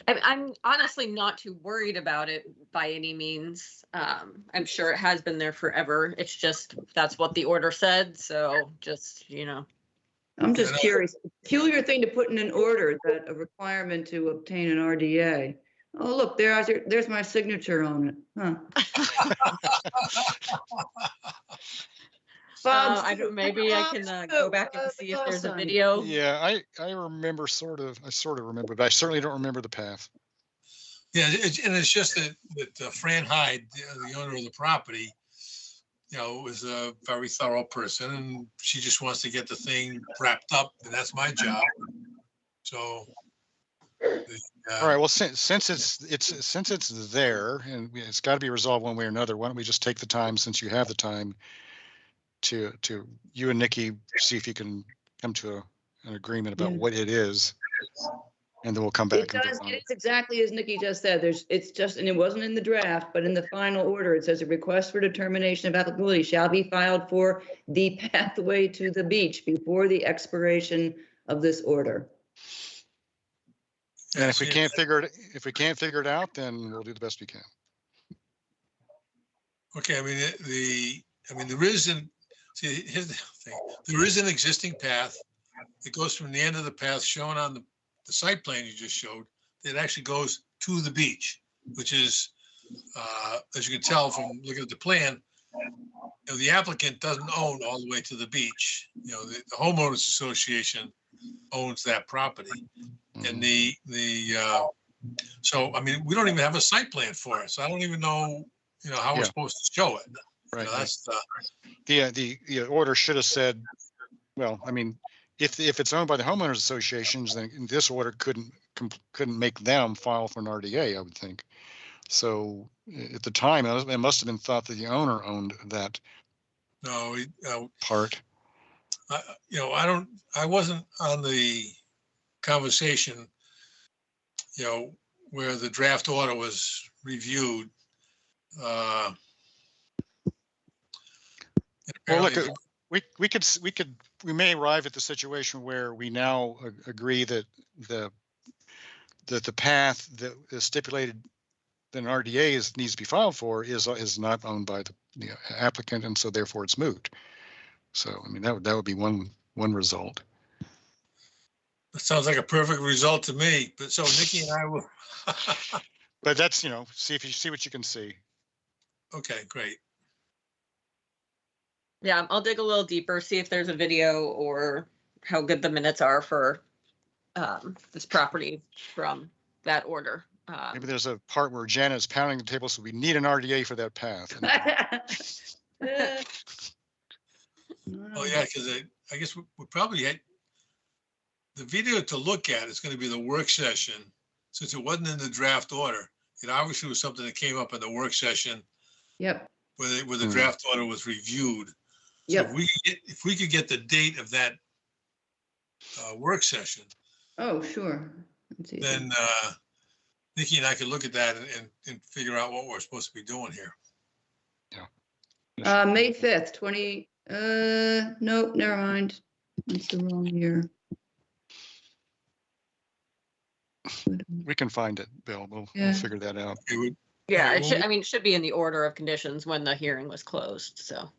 I'm honestly not too worried about it by any means. I'm sure it has been there forever. It's just, that's what the order said. So just, you know.
I'm just curious. Peculiar thing to put in an order, that a requirement to obtain an RDA. Oh, look, there's my signature on it. Huh.
I don't, maybe I can go back and see if there's a video.
Yeah, I remember sort of remember, but I certainly don't remember the path.
Yeah, and it's just that Fran Hyde, the owner of the property, you know, is a very thorough person, and she just wants to get the thing wrapped up, and that's my job. So.
All right. Well, since it's there and it's got to be resolved one way or another, why don't we just take the time, since you have the time, to you and Nikki see if you can come to an agreement about what it is, and then we'll come back
It
and
does,
vote on it.
it's exactly as Nikki just said. It's just, and it wasn't in the draft, but in the final order, it says a request for determination of applicability shall be filed for the pathway to the beach before the expiration of this order.
And if we can't figure it out, then we'll do the best we can.
Okay, I mean, there is here's the thing. There is an existing path. It goes from the end of the path shown on the site plan you just showed. It actually goes to the beach, which is, as you can tell from looking at the plan, the applicant doesn't own all the way to the beach. The homeowners association owns that property. And so, I mean, we don't even have a site plan for it. So I don't even know, how we're supposed to show it.
Right.
That's
the order should have said, well, I mean, if it's owned by the homeowners associations, then this order couldn't make them file for an RDA, I would think. So at the time, it must have been thought that the owner owned that part. I wasn't on the conversation, where the draft order was reviewed. Well, look, we may arrive at the situation where we now agree that the path that is stipulated that an RDA needs to be filed for is not owned by the applicant, and so therefore it's moot. So I mean that would be one result.
That sounds like a perfect result to me. But so Nikki and I will.
But that's see what you can see.
Okay, great.
Yeah, I'll dig a little deeper, see if there's a video or how good the minutes are for this property from that order.
Maybe there's a part where Janet is pounding the table, so we need an RDA for that path.
Oh yeah, because I guess we probably had the video to look at. Is going to be the work session, since it wasn't in the draft order. It obviously was something that came up in the work session.
Yep.
Where the draft order was reviewed.
Yep.
So if we could get the date of that work session.
Oh, sure.
Then Nikki and I could look at that and figure out what we're supposed to be doing here.
Yeah.
May 5th, nope, never mind. That's the wrong year.
We can find it, Bill. We'll figure that out.
Yeah, it should be in the order of conditions when the hearing was closed, so.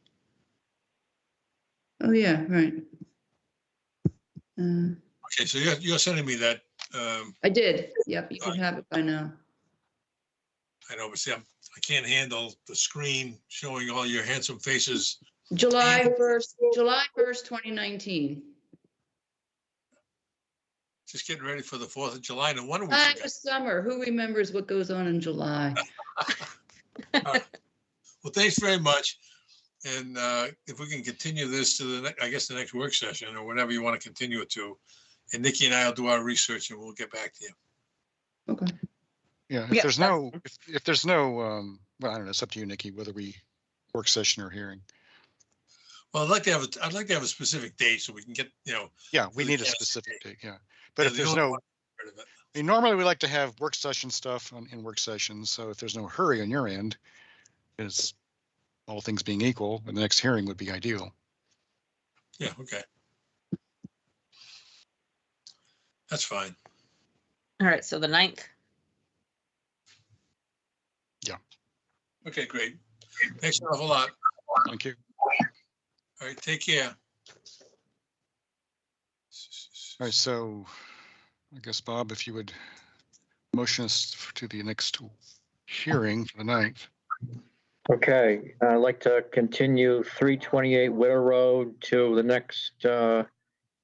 Oh, yeah, right.
Okay, so you're sending me that.
I did. Yep, you should have it by now.
I know, but see, I can't handle the screen showing all your handsome faces.
July 1st, 2019.
Just getting ready for the 4th of July. No wonder we
It
forgot.
was summer. Who remembers what goes on in July?
Well, thanks very much. And if we can continue this to the next work session or whatever you want to continue it to, and Nikki and I will do our research and we'll get back to you.
Okay.
Yeah. If there's no, well, I don't know. It's up to you, Nikki, whether we work session or hearing.
Well, I'd like to have a specific date so we can get,
Yeah, we need a specific date. Yeah. But if there's no, I mean, normally we like to have work session stuff in work sessions. So if there's no hurry on your end, is all things being equal, the next hearing would be ideal.
Yeah. Okay. That's fine.
All right, so the 9th.
Yeah.
Okay, great. Thanks an awful lot.
Thank you.
All right, take care.
All right, so I guess, Bob, if you would motion us to the next hearing for the 9th.
Okay, I'd like to continue 328 Widow Road to the next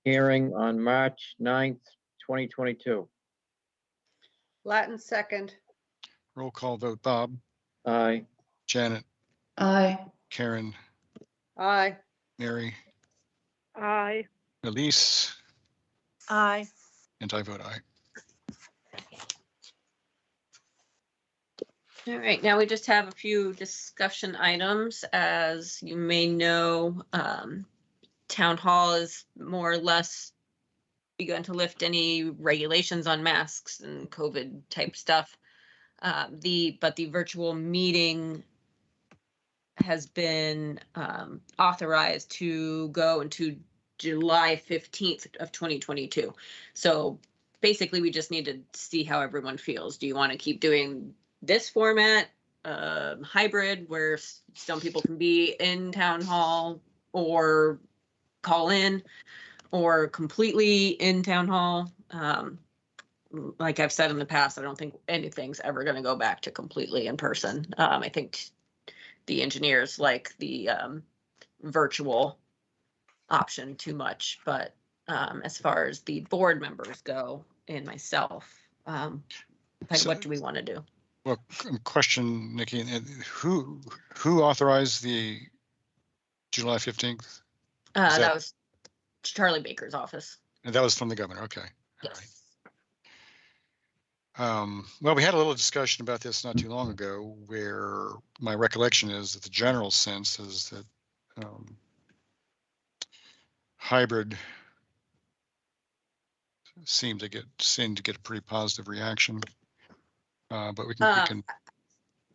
hearing on March 9th, 2022.
Latin second.
Roll call vote, Bob,
Aye.
Janet,
Aye.
Karen,
Aye.
Mary,
Aye.
Elise,
Aye.
and I vote aye.
All right, now we just have a few discussion items. As you may know, Town Hall is more or less begun to lift any regulations on masks and COVID type stuff. But the virtual meeting has been authorized to go into July 15th of 2022. So basically, we just need to see how everyone feels. Do you want to keep doing this format, hybrid, where some people can be in town hall or call in, or completely in town hall? Like I've said in the past, I don't think anything's ever going to go back to completely in person. I think the engineers like the virtual option too much, but as far as the board members go and myself, like,
So-
what do we want to do?
Well, question, Nikki, who authorized the July 15th?
That was Charlie Baker's office.
And that was from the governor. Okay. All
Yes.
right. Well, we had a little discussion about this not too long ago, where my recollection is that the general sense is that hybrid seemed to get a pretty positive reaction. But we can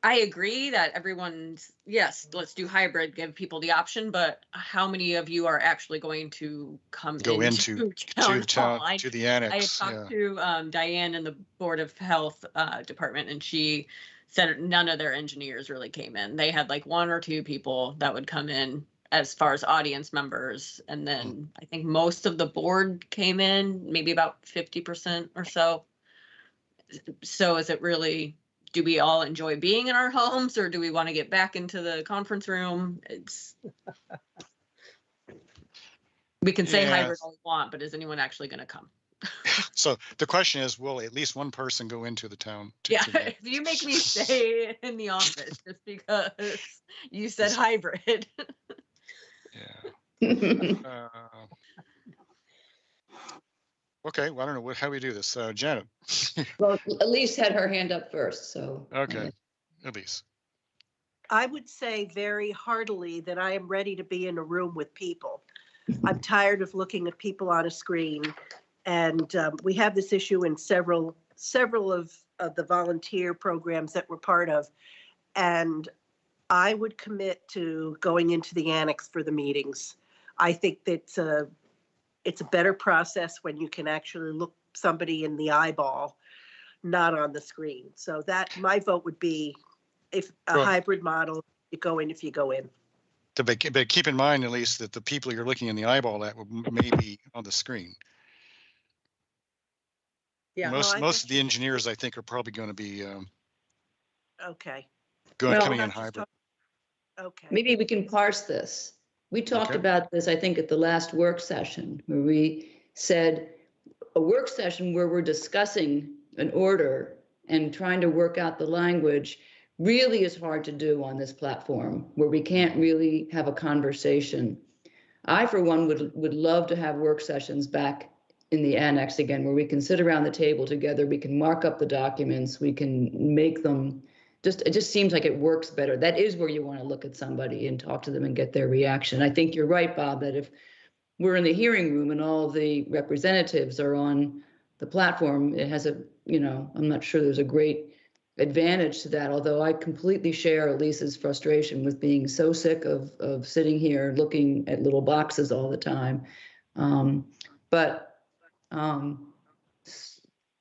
I agree that everyone's, yes, let's do hybrid, give people the option, but how many of you are actually going to come
go into
town hall?
to the
I had
annex.
talked to Diane in the Board of Health department, and she said none of their engineers really came in. They had like 1 or 2 people that would come in as far as audience members. And then I think most of the board came in, maybe about 50% or so. So is it really, do we all enjoy being in our homes, or do we want to get back into the conference room? We can say hybrid all we want, but is anyone actually going to come?
So the question is, will at least one person go into the town?
If you make me stay in the office just because you said hybrid.
Yeah. Okay, well, I don't know how we do this. Janet.
Well, Elise had her hand up first, so.
Okay, Elise.
I would say very heartily that I am ready to be in a room with people. I'm tired of looking at people on a screen. And we have this issue in several of the volunteer programs that we're part of. And I would commit to going into the annex for the meetings. I think that it's a better process when you can actually look somebody in the eyeball, not on the screen. So that my vote would be if a hybrid model, you go in if you go in.
But keep in mind, at least, that the people you're looking in the eyeball at may be on the screen.
Yeah.
Most of the engineers, I think, are probably going to be
okay.
coming in hybrid.
Okay.
Maybe we can parse this. We talked about this, I think, at the last work session, where we said a work session where we're discussing an order and trying to work out the language really is hard to do on this platform, where we can't really have a conversation. I, for one, would love to have work sessions back in the annex again, where we can sit around the table together, we can mark up the documents, we can make them, it just seems like it works better. That is where you want to look at somebody and talk to them and get their reaction. I think you're right, Bob, that if we're in the hearing room and all the representatives are on the platform, it has I'm not sure there's a great advantage to that, although I completely share Elise's frustration with being so sick of sitting here looking at little boxes all the time.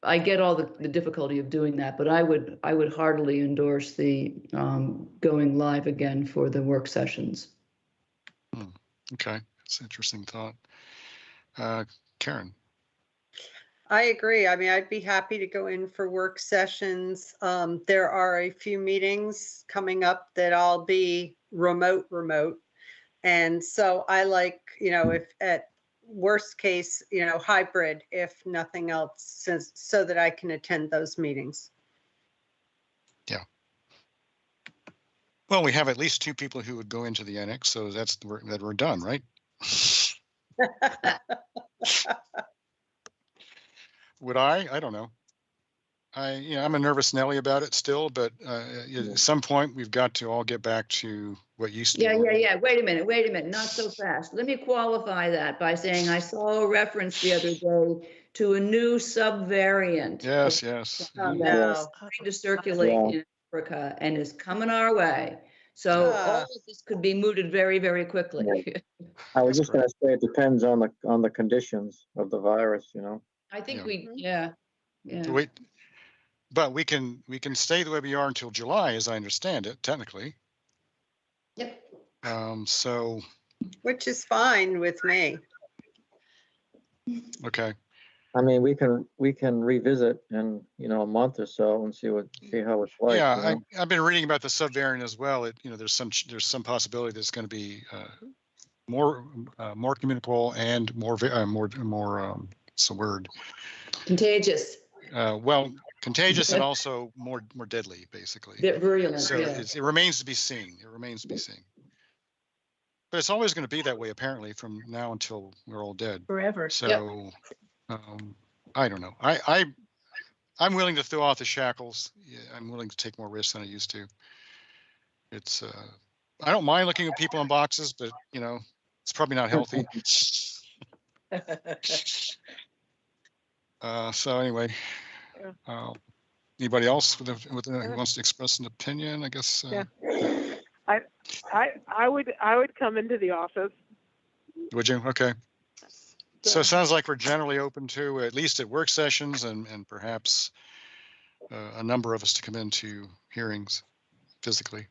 I get all the difficulty of doing that, but I would heartily endorse the going live again for the work sessions.
Okay, that's an interesting thought. Karen.
I agree. I mean, I'd be happy to go in for work sessions. There are a few meetings coming up that I'll be remote. And so I like, if at worst case, hybrid, if nothing else, so that I can attend those meetings.
Yeah. Well, we have at least 2 people who would go into the annex, so that we're done, right? Would I? I don't know. I'm a nervous Nelly about it still, but at some point we've got to all get back to what used to
Yeah,
be.
yeah. Wait a minute. Not so fast. Let me qualify that by saying I saw a reference the other day to a new subvariant.
Yes, yes.
Oh,
yeah.
no.
Trying to circulate
Yeah.
in Africa and is coming our way. So all
Ah.
of this could be mooted very, very quickly.
I was just gonna say, it depends on the conditions of the virus, you know?
I think
Yeah.
yeah.
Wait, but we can stay the way we are until July, as I understand it, technically.
Yep.
So,
Which is fine with me.
okay.
I mean, we can revisit in, a month or so and see how it's like.
Yeah,
you know?
I've been reading about the subvariant as well. There's some possibility there's going to be more communicable and more what's the word?
Contagious.
Well, contagious and also more deadly, basically.
Virulent,
So
yeah.
it remains to be seen. But it's always going to be that way, apparently, from now until we're all dead.
Forever.
So, I don't know. I'm willing to throw off the shackles. Yeah, I'm willing to take more risks than I used to. It's I don't mind looking at people in boxes, but it's probably not healthy. So anyway, anybody else who wants to express an opinion? I guess.
Yeah. I would come into the office.
Would you? Okay. So it sounds like we're generally open to, at least at work sessions, and perhaps a number of us to come into hearings physically.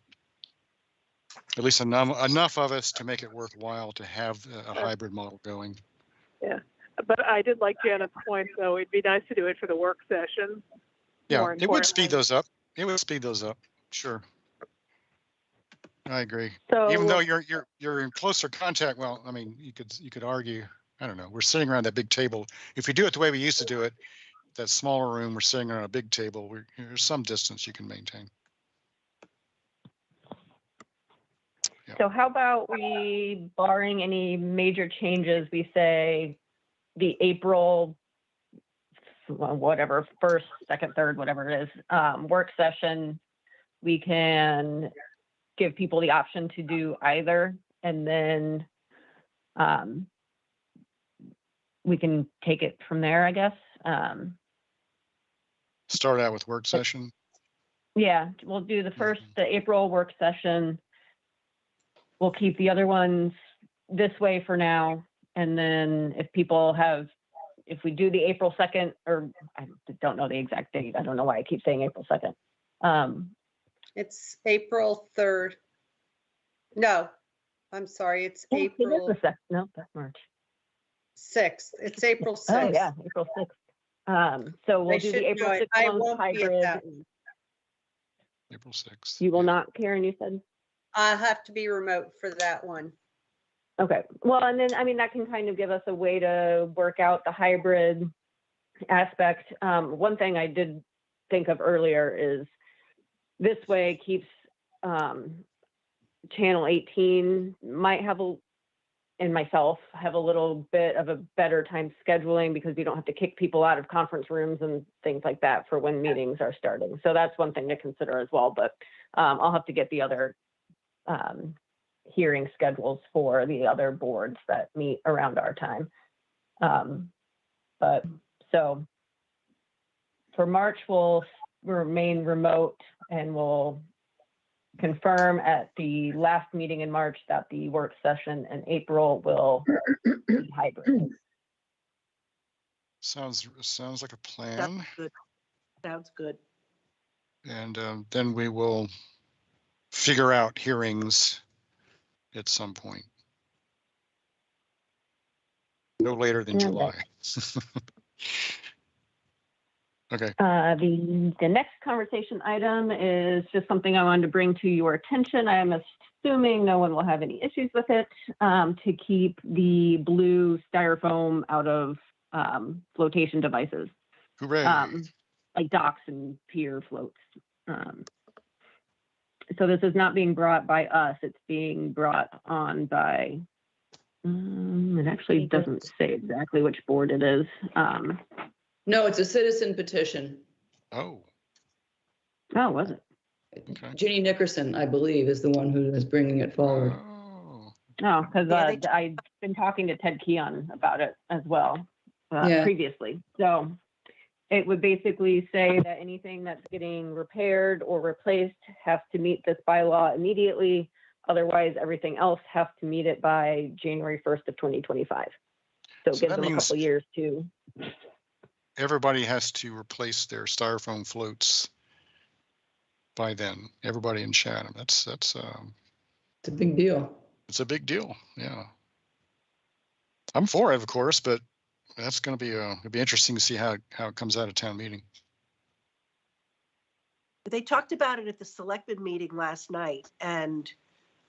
At least enough of us to make it worthwhile to have a hybrid model going.
Yeah, but I did like Janet's point, though. It'd be nice to do it for the work session.
Yeah, it would speed those up. Sure. I agree.
So,
even though you're in closer contact, well, I mean, you could argue, I don't know, we're sitting around that big table. If we do it the way we used to do it, that smaller room, we're sitting around a big table. There's some distance you can maintain. Yeah.
So how about we, barring any major changes, we say the April, whatever, first, second, third, whatever it is, work session, we can give people the option to do either, and then we can take it from there, I guess.
Start out with work session.
Yeah, we'll do the April work session. We'll keep the other ones this way for now. And then if we do the April 2nd, or I don't know the exact date. I don't know why I keep saying April 2nd.
It's April 3rd. No, I'm sorry. It's April.
It is the 2nd. No, that's March
6th. It's April 6th.
Oh, yeah, April 6th. So we'll do the April 6th
I
one
won't be at
hybrid.
that.
April 6th.
You will not, Karen, you said?
I'll have to be remote for that one.
Okay. Well, and then, I mean, that can kind of give us a way to work out the hybrid aspect. One thing I did think of earlier is this way keeps channel 18 might have and myself have a little bit of a better time scheduling, because we don't have to kick people out of conference rooms and things like that for when meetings are starting. So that's one thing to consider as well. But I'll have to get the other hearing schedules for the other boards that meet around our time. But so for March, we'll remain remote, and we'll confirm at the last meeting in March that the work session in April will be hybrid.
Sounds like a plan.
Sounds good. Sounds good.
And then we will figure out hearings at some point. No later than July. Okay.
The next conversation item is just something I wanted to bring to your attention. I am assuming no one will have any issues with it, to keep the blue styrofoam out of flotation devices.
Hooray.
Like docks and pier floats. So this is not being brought by us, it's being brought on by, it actually doesn't say exactly which board it is.
No, it's a citizen petition.
Oh.
Oh, was it?
Okay.
Ginny Nickerson, I believe, is the one who is bringing it forward.
Oh,
No, because
Yeah, they-
I've been talking to Ted Keon about it as well
Yeah.
previously. So it would basically say that anything that's getting repaired or replaced has to meet this bylaw immediately. Otherwise, everything else has to meet it by January 1st of 2025. So it
So
gives
that
them a
means-
couple years to.
everybody has to replace their styrofoam floats by then. Everybody in Chatham. That's
It's a big deal.
it's a big deal. Yeah. I'm for it, of course, but that's going to be it'll be interesting to see how it comes out of town meeting.
They talked about it at the selectmen meeting last night, and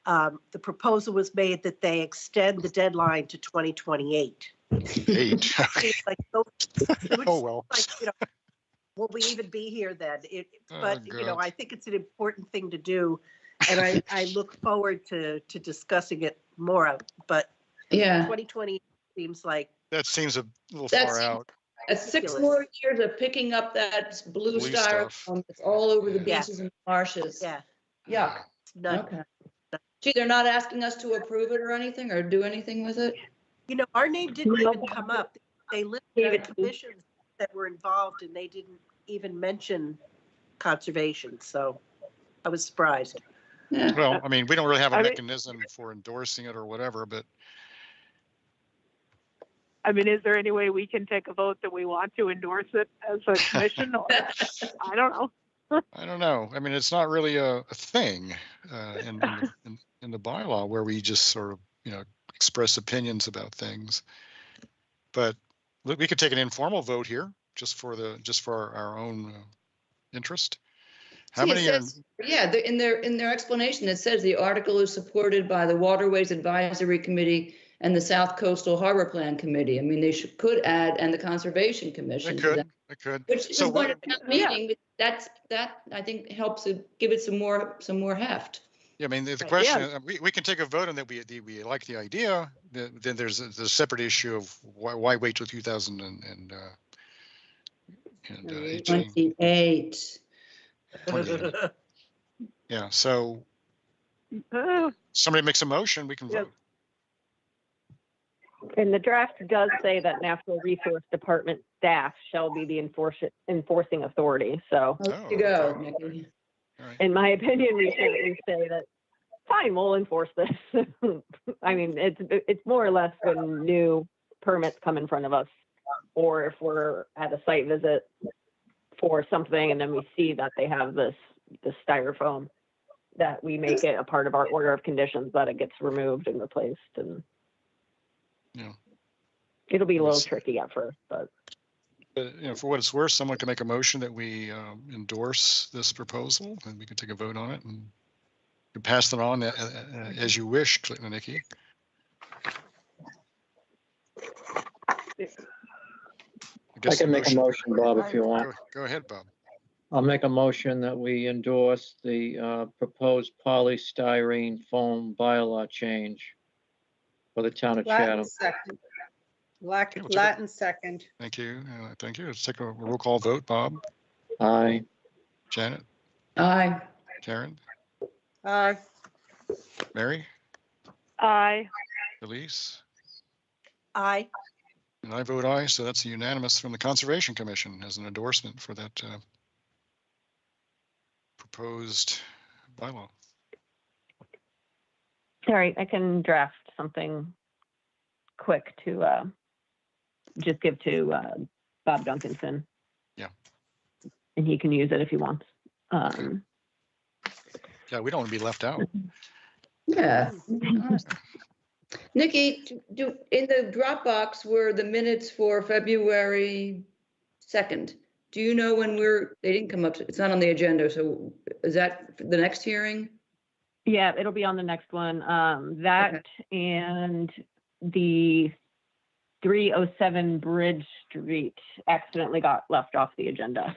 the proposal was made that they extend the deadline to 2028.
8. Okay.
It's like, so- it would
Oh
seem
well.
like, will we even be here then?
Oh,
But,
God.
I think it's an important thing to do, and I look forward to discussing it more. But
Yeah,
2020 seems like,
That seems a little
That's-
far out.
that's 6
ridiculous.
more years of picking up that blue
Blue stuff.
styrofoam that's all over the
Yeah.
beaches and marshes.
yeah,
Yuck.
it's nuts.
Okay. Gee, they're not asking us to approve it or anything, or do anything with it?
Our name didn't even come up. They listed
David.
the commissions that were involved, and they didn't even mention conservation, so I was surprised.
Yeah.
Well, I mean, we don't really have a
I mean-
mechanism for endorsing it or whatever, but
I mean, is there any way we can take a vote that we want to endorse it as a commission? Or I don't know.
I don't know. I mean, it's not really a thing in the bylaw where we just sort of, express opinions about things. But we could take an informal vote here just for our own interest. How
See, it
many?
says- Yeah, in their explanation, it says the article is supported by the Waterways Advisory Committee and the South Coastal Harbor Plan Committee. I mean, they could add, and the Conservation Commission.
It
to
could.
that,
It could.
Which is
So
going
we-
to town meeting, but that I think helps give it some more heft.
Yeah, I mean, the
Right,
question,
yeah.
we can take a vote on that. We like the idea. Then there's a separate issue of why wait till 2018.
28.
28. Yeah. So
Uh,
somebody makes a motion, we can
Yes.
vote.
And the draft does say that Natural Resource Department staff shall be the enforcing authority. So
There you go,
okay.
Nikki.
All right.
in my opinion, we should at least say that, fine, we'll enforce this. I mean, it's more or less when new permits come in front of us, or if we're at a site visit for something and then we see that they have this styrofoam, that we make it a part of our order of conditions that it gets removed and replaced. And
Yeah.
it'll be a little
Yes.
tricky at first, but
But, for what it's worth, someone can make a motion that we endorse this proposal, and we can take a vote on it, and you can pass it on as you wish, Clinton and Nikki.
I can make a motion, Bob, if you want.
Go ahead, Bob.
I'll make a motion that we endorse the proposed polystyrene foam bylaw change for the town of
Latin
Chatham.
second.
we'll take it.
Latin second.
Thank you. Thank you. Let's take a roll call vote. Bob,
Aye.
Janet,
Aye.
Karen,
Aye.
Mary,
I
Elise,
Aye.
and I vote aye. So that's a unanimous from the Conservation Commission as an endorsement for that proposed bylaw.
sorry, I can draft something quick to just give to Bob Duncanson.
Yeah.
And he can use it if he wants.
Yeah, we don't want to be left out.
Yeah. honestly. Nikki, in the Dropbox were the minutes for February 2nd. Do you know when they didn't come up, it's not on the agenda, so is that the next hearing?
Yeah, it'll be on the next one. That and the 307 Bridge Street accidentally got left off the agenda.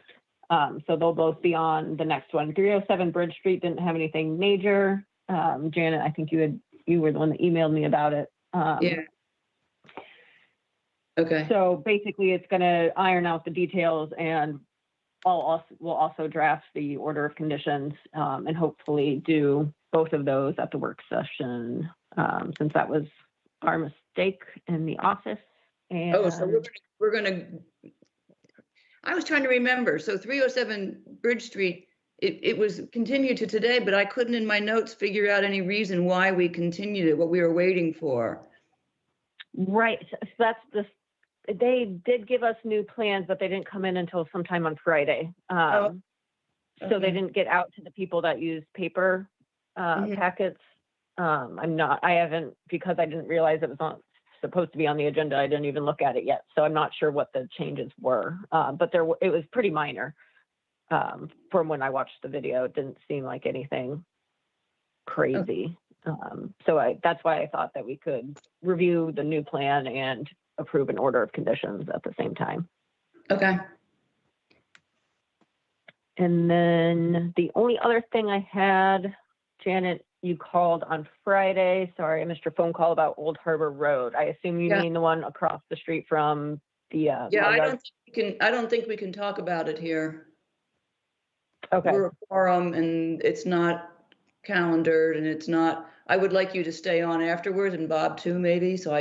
So they'll both be on the next one. 307 Bridge Street didn't have anything major. Janet, I think you were the one that emailed me about it.
Yeah. Okay.
So basically it's gonna iron out the details and we'll also draft the order of conditions and hopefully do both of those at the work session, since that was our mistake in the office. And
Oh, so we're gonna, I was trying to remember. So 307 Bridge Street, it was continued to today, but I couldn't in my notes figure out any reason why we continued it, what we were waiting for.
right, so that's the, they did give us new plans, but they didn't come in until sometime on Friday. So they
Okay.
didn't get out to the people that use paper
Mhm.
packets. I haven't, because I didn't realize it was not supposed to be on the agenda. I didn't even look at it yet. So I'm not sure what the changes were, but it was pretty minor. From when I watched the video, it didn't seem like anything crazy. That's why I thought that we could review the new plan and approve an order of conditions at the same time.
Okay.
And then the only other thing I had, Janet, you called on Friday. Sorry, I missed your phone call about Old Harbor Road. I assume you
Yeah.
mean the one across the street from the
Yeah,
my yard?
I don't think we can talk about it here.
Okay.
We're a quorum and it's not calendared and it's not, I would like you to stay on afterwards and Bob too, maybe, so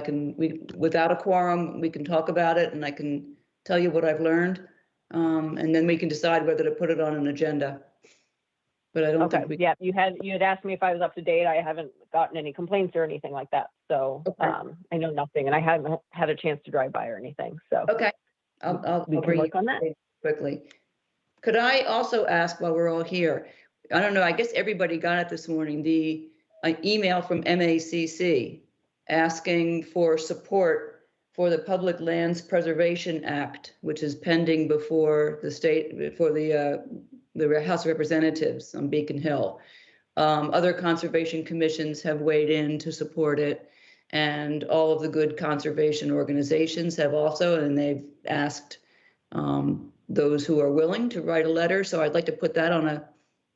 without a quorum, we can talk about it and I can tell you what I've learned. And then we can decide whether to put it on an agenda. But I don't
Okay.
think we.
Yeah, you had asked me if I was up to date. I haven't gotten any complaints or anything like that. So
Okay.
I know nothing, and I haven't had a chance to drive by or anything. So
Okay, I'll
we can
bring you
work on that.
quickly. Could I also ask while we're all here, I don't know, I guess everybody got it this morning, the email from MACC asking for support for the Public Lands Preservation Act, which is pending before the state, before the House of Representatives on Beacon Hill. Other conservation commissions have weighed in to support it. And all of the good conservation organizations have also, and they've asked those who are willing to write a letter. So I'd like to put that on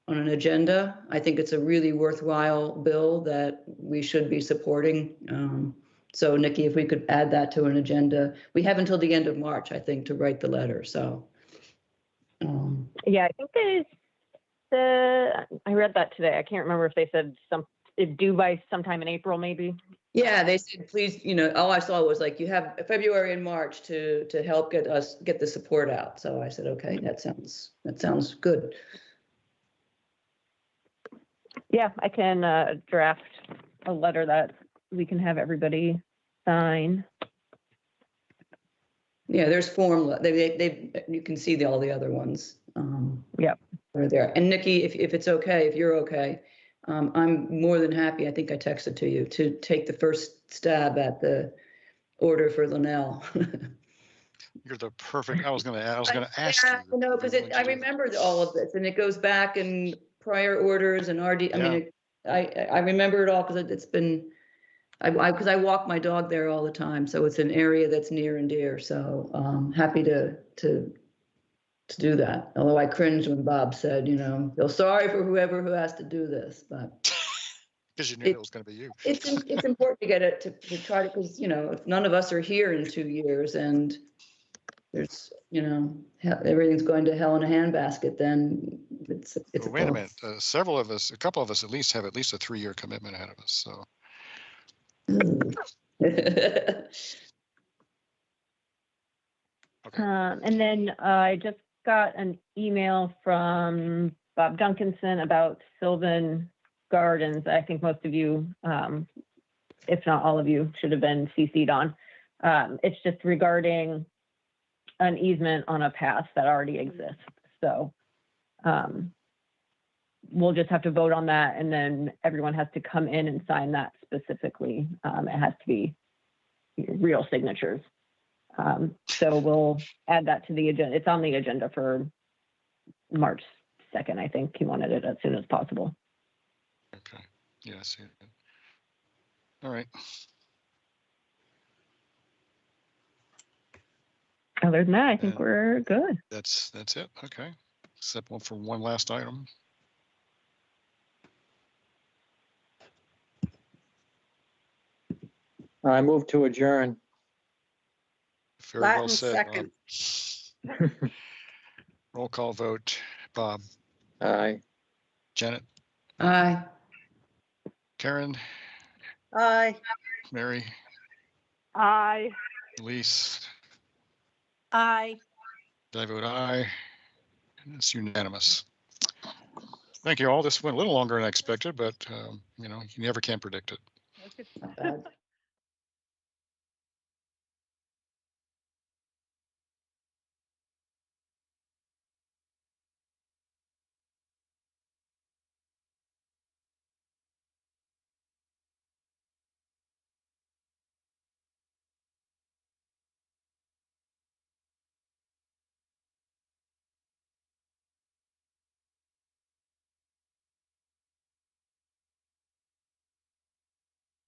an agenda. I think it's a really worthwhile bill that we should be supporting. So Nikki, if we could add that to an agenda, we have until the end of March, I think, to write the letter. So.
Yeah, I think they said, I read that today. I can't remember if they said it's due by sometime in April, maybe.
Yeah, they said, please, all I saw was like, you have February and March to help get the support out. So I said, okay, that sounds good.
Yeah, I can draft a letter that we can have everybody sign.
Yeah, there's form, you can see all the other ones.
Yep.
Are there. And Nikki, if it's okay, if you're okay, I'm more than happy, I think I texted to you, to take the first stab at the order for Linnell.
You're the perfect, I was going to ask
Yeah,
you.
no, because I remembered all of this and it goes back in prior orders and RD, I mean, I remember it all because it's been, because I walk my dog there all the time. So it's an area that's near and dear. So happy to do that. Although I cringed when Bob said, feel sorry for whoever who has to do this, but.
Because you knew it was going to be you.
It's important to get it to try to, because, if none of us are here in 2 years and there's, everything's going to hell in a handbasket, then it's
Well, wait a minute. A couple of us at least have at least a 3-year commitment ahead of us. So.
Okay. And then I just got an email from Bob Duncanson about Sylvan Gardens. I think most of you, if not all of you, should have been CC'd on. It's just regarding an easement on a path that already exists. So we'll just have to vote on that, and then everyone has to come in and sign that specifically. It has to be real signatures. So we'll add that to the agenda. It's on the agenda for March 2nd. I think he wanted it as soon as possible.
Okay. Yeah, I see it. All right.
Other than that, I think we're good.
That's it. Okay. Except for one last item.
I move to adjourn.
Very well
Latin
said.
second.
Roll call vote. Bob,
Aye.
Janet,
Aye.
Karen,
Aye.
Mary,
Aye.
Elise,
Aye.
I vote aye. And it's unanimous. Thank you all. This went a little longer than I expected, but you know, you never can predict it.
Look at that.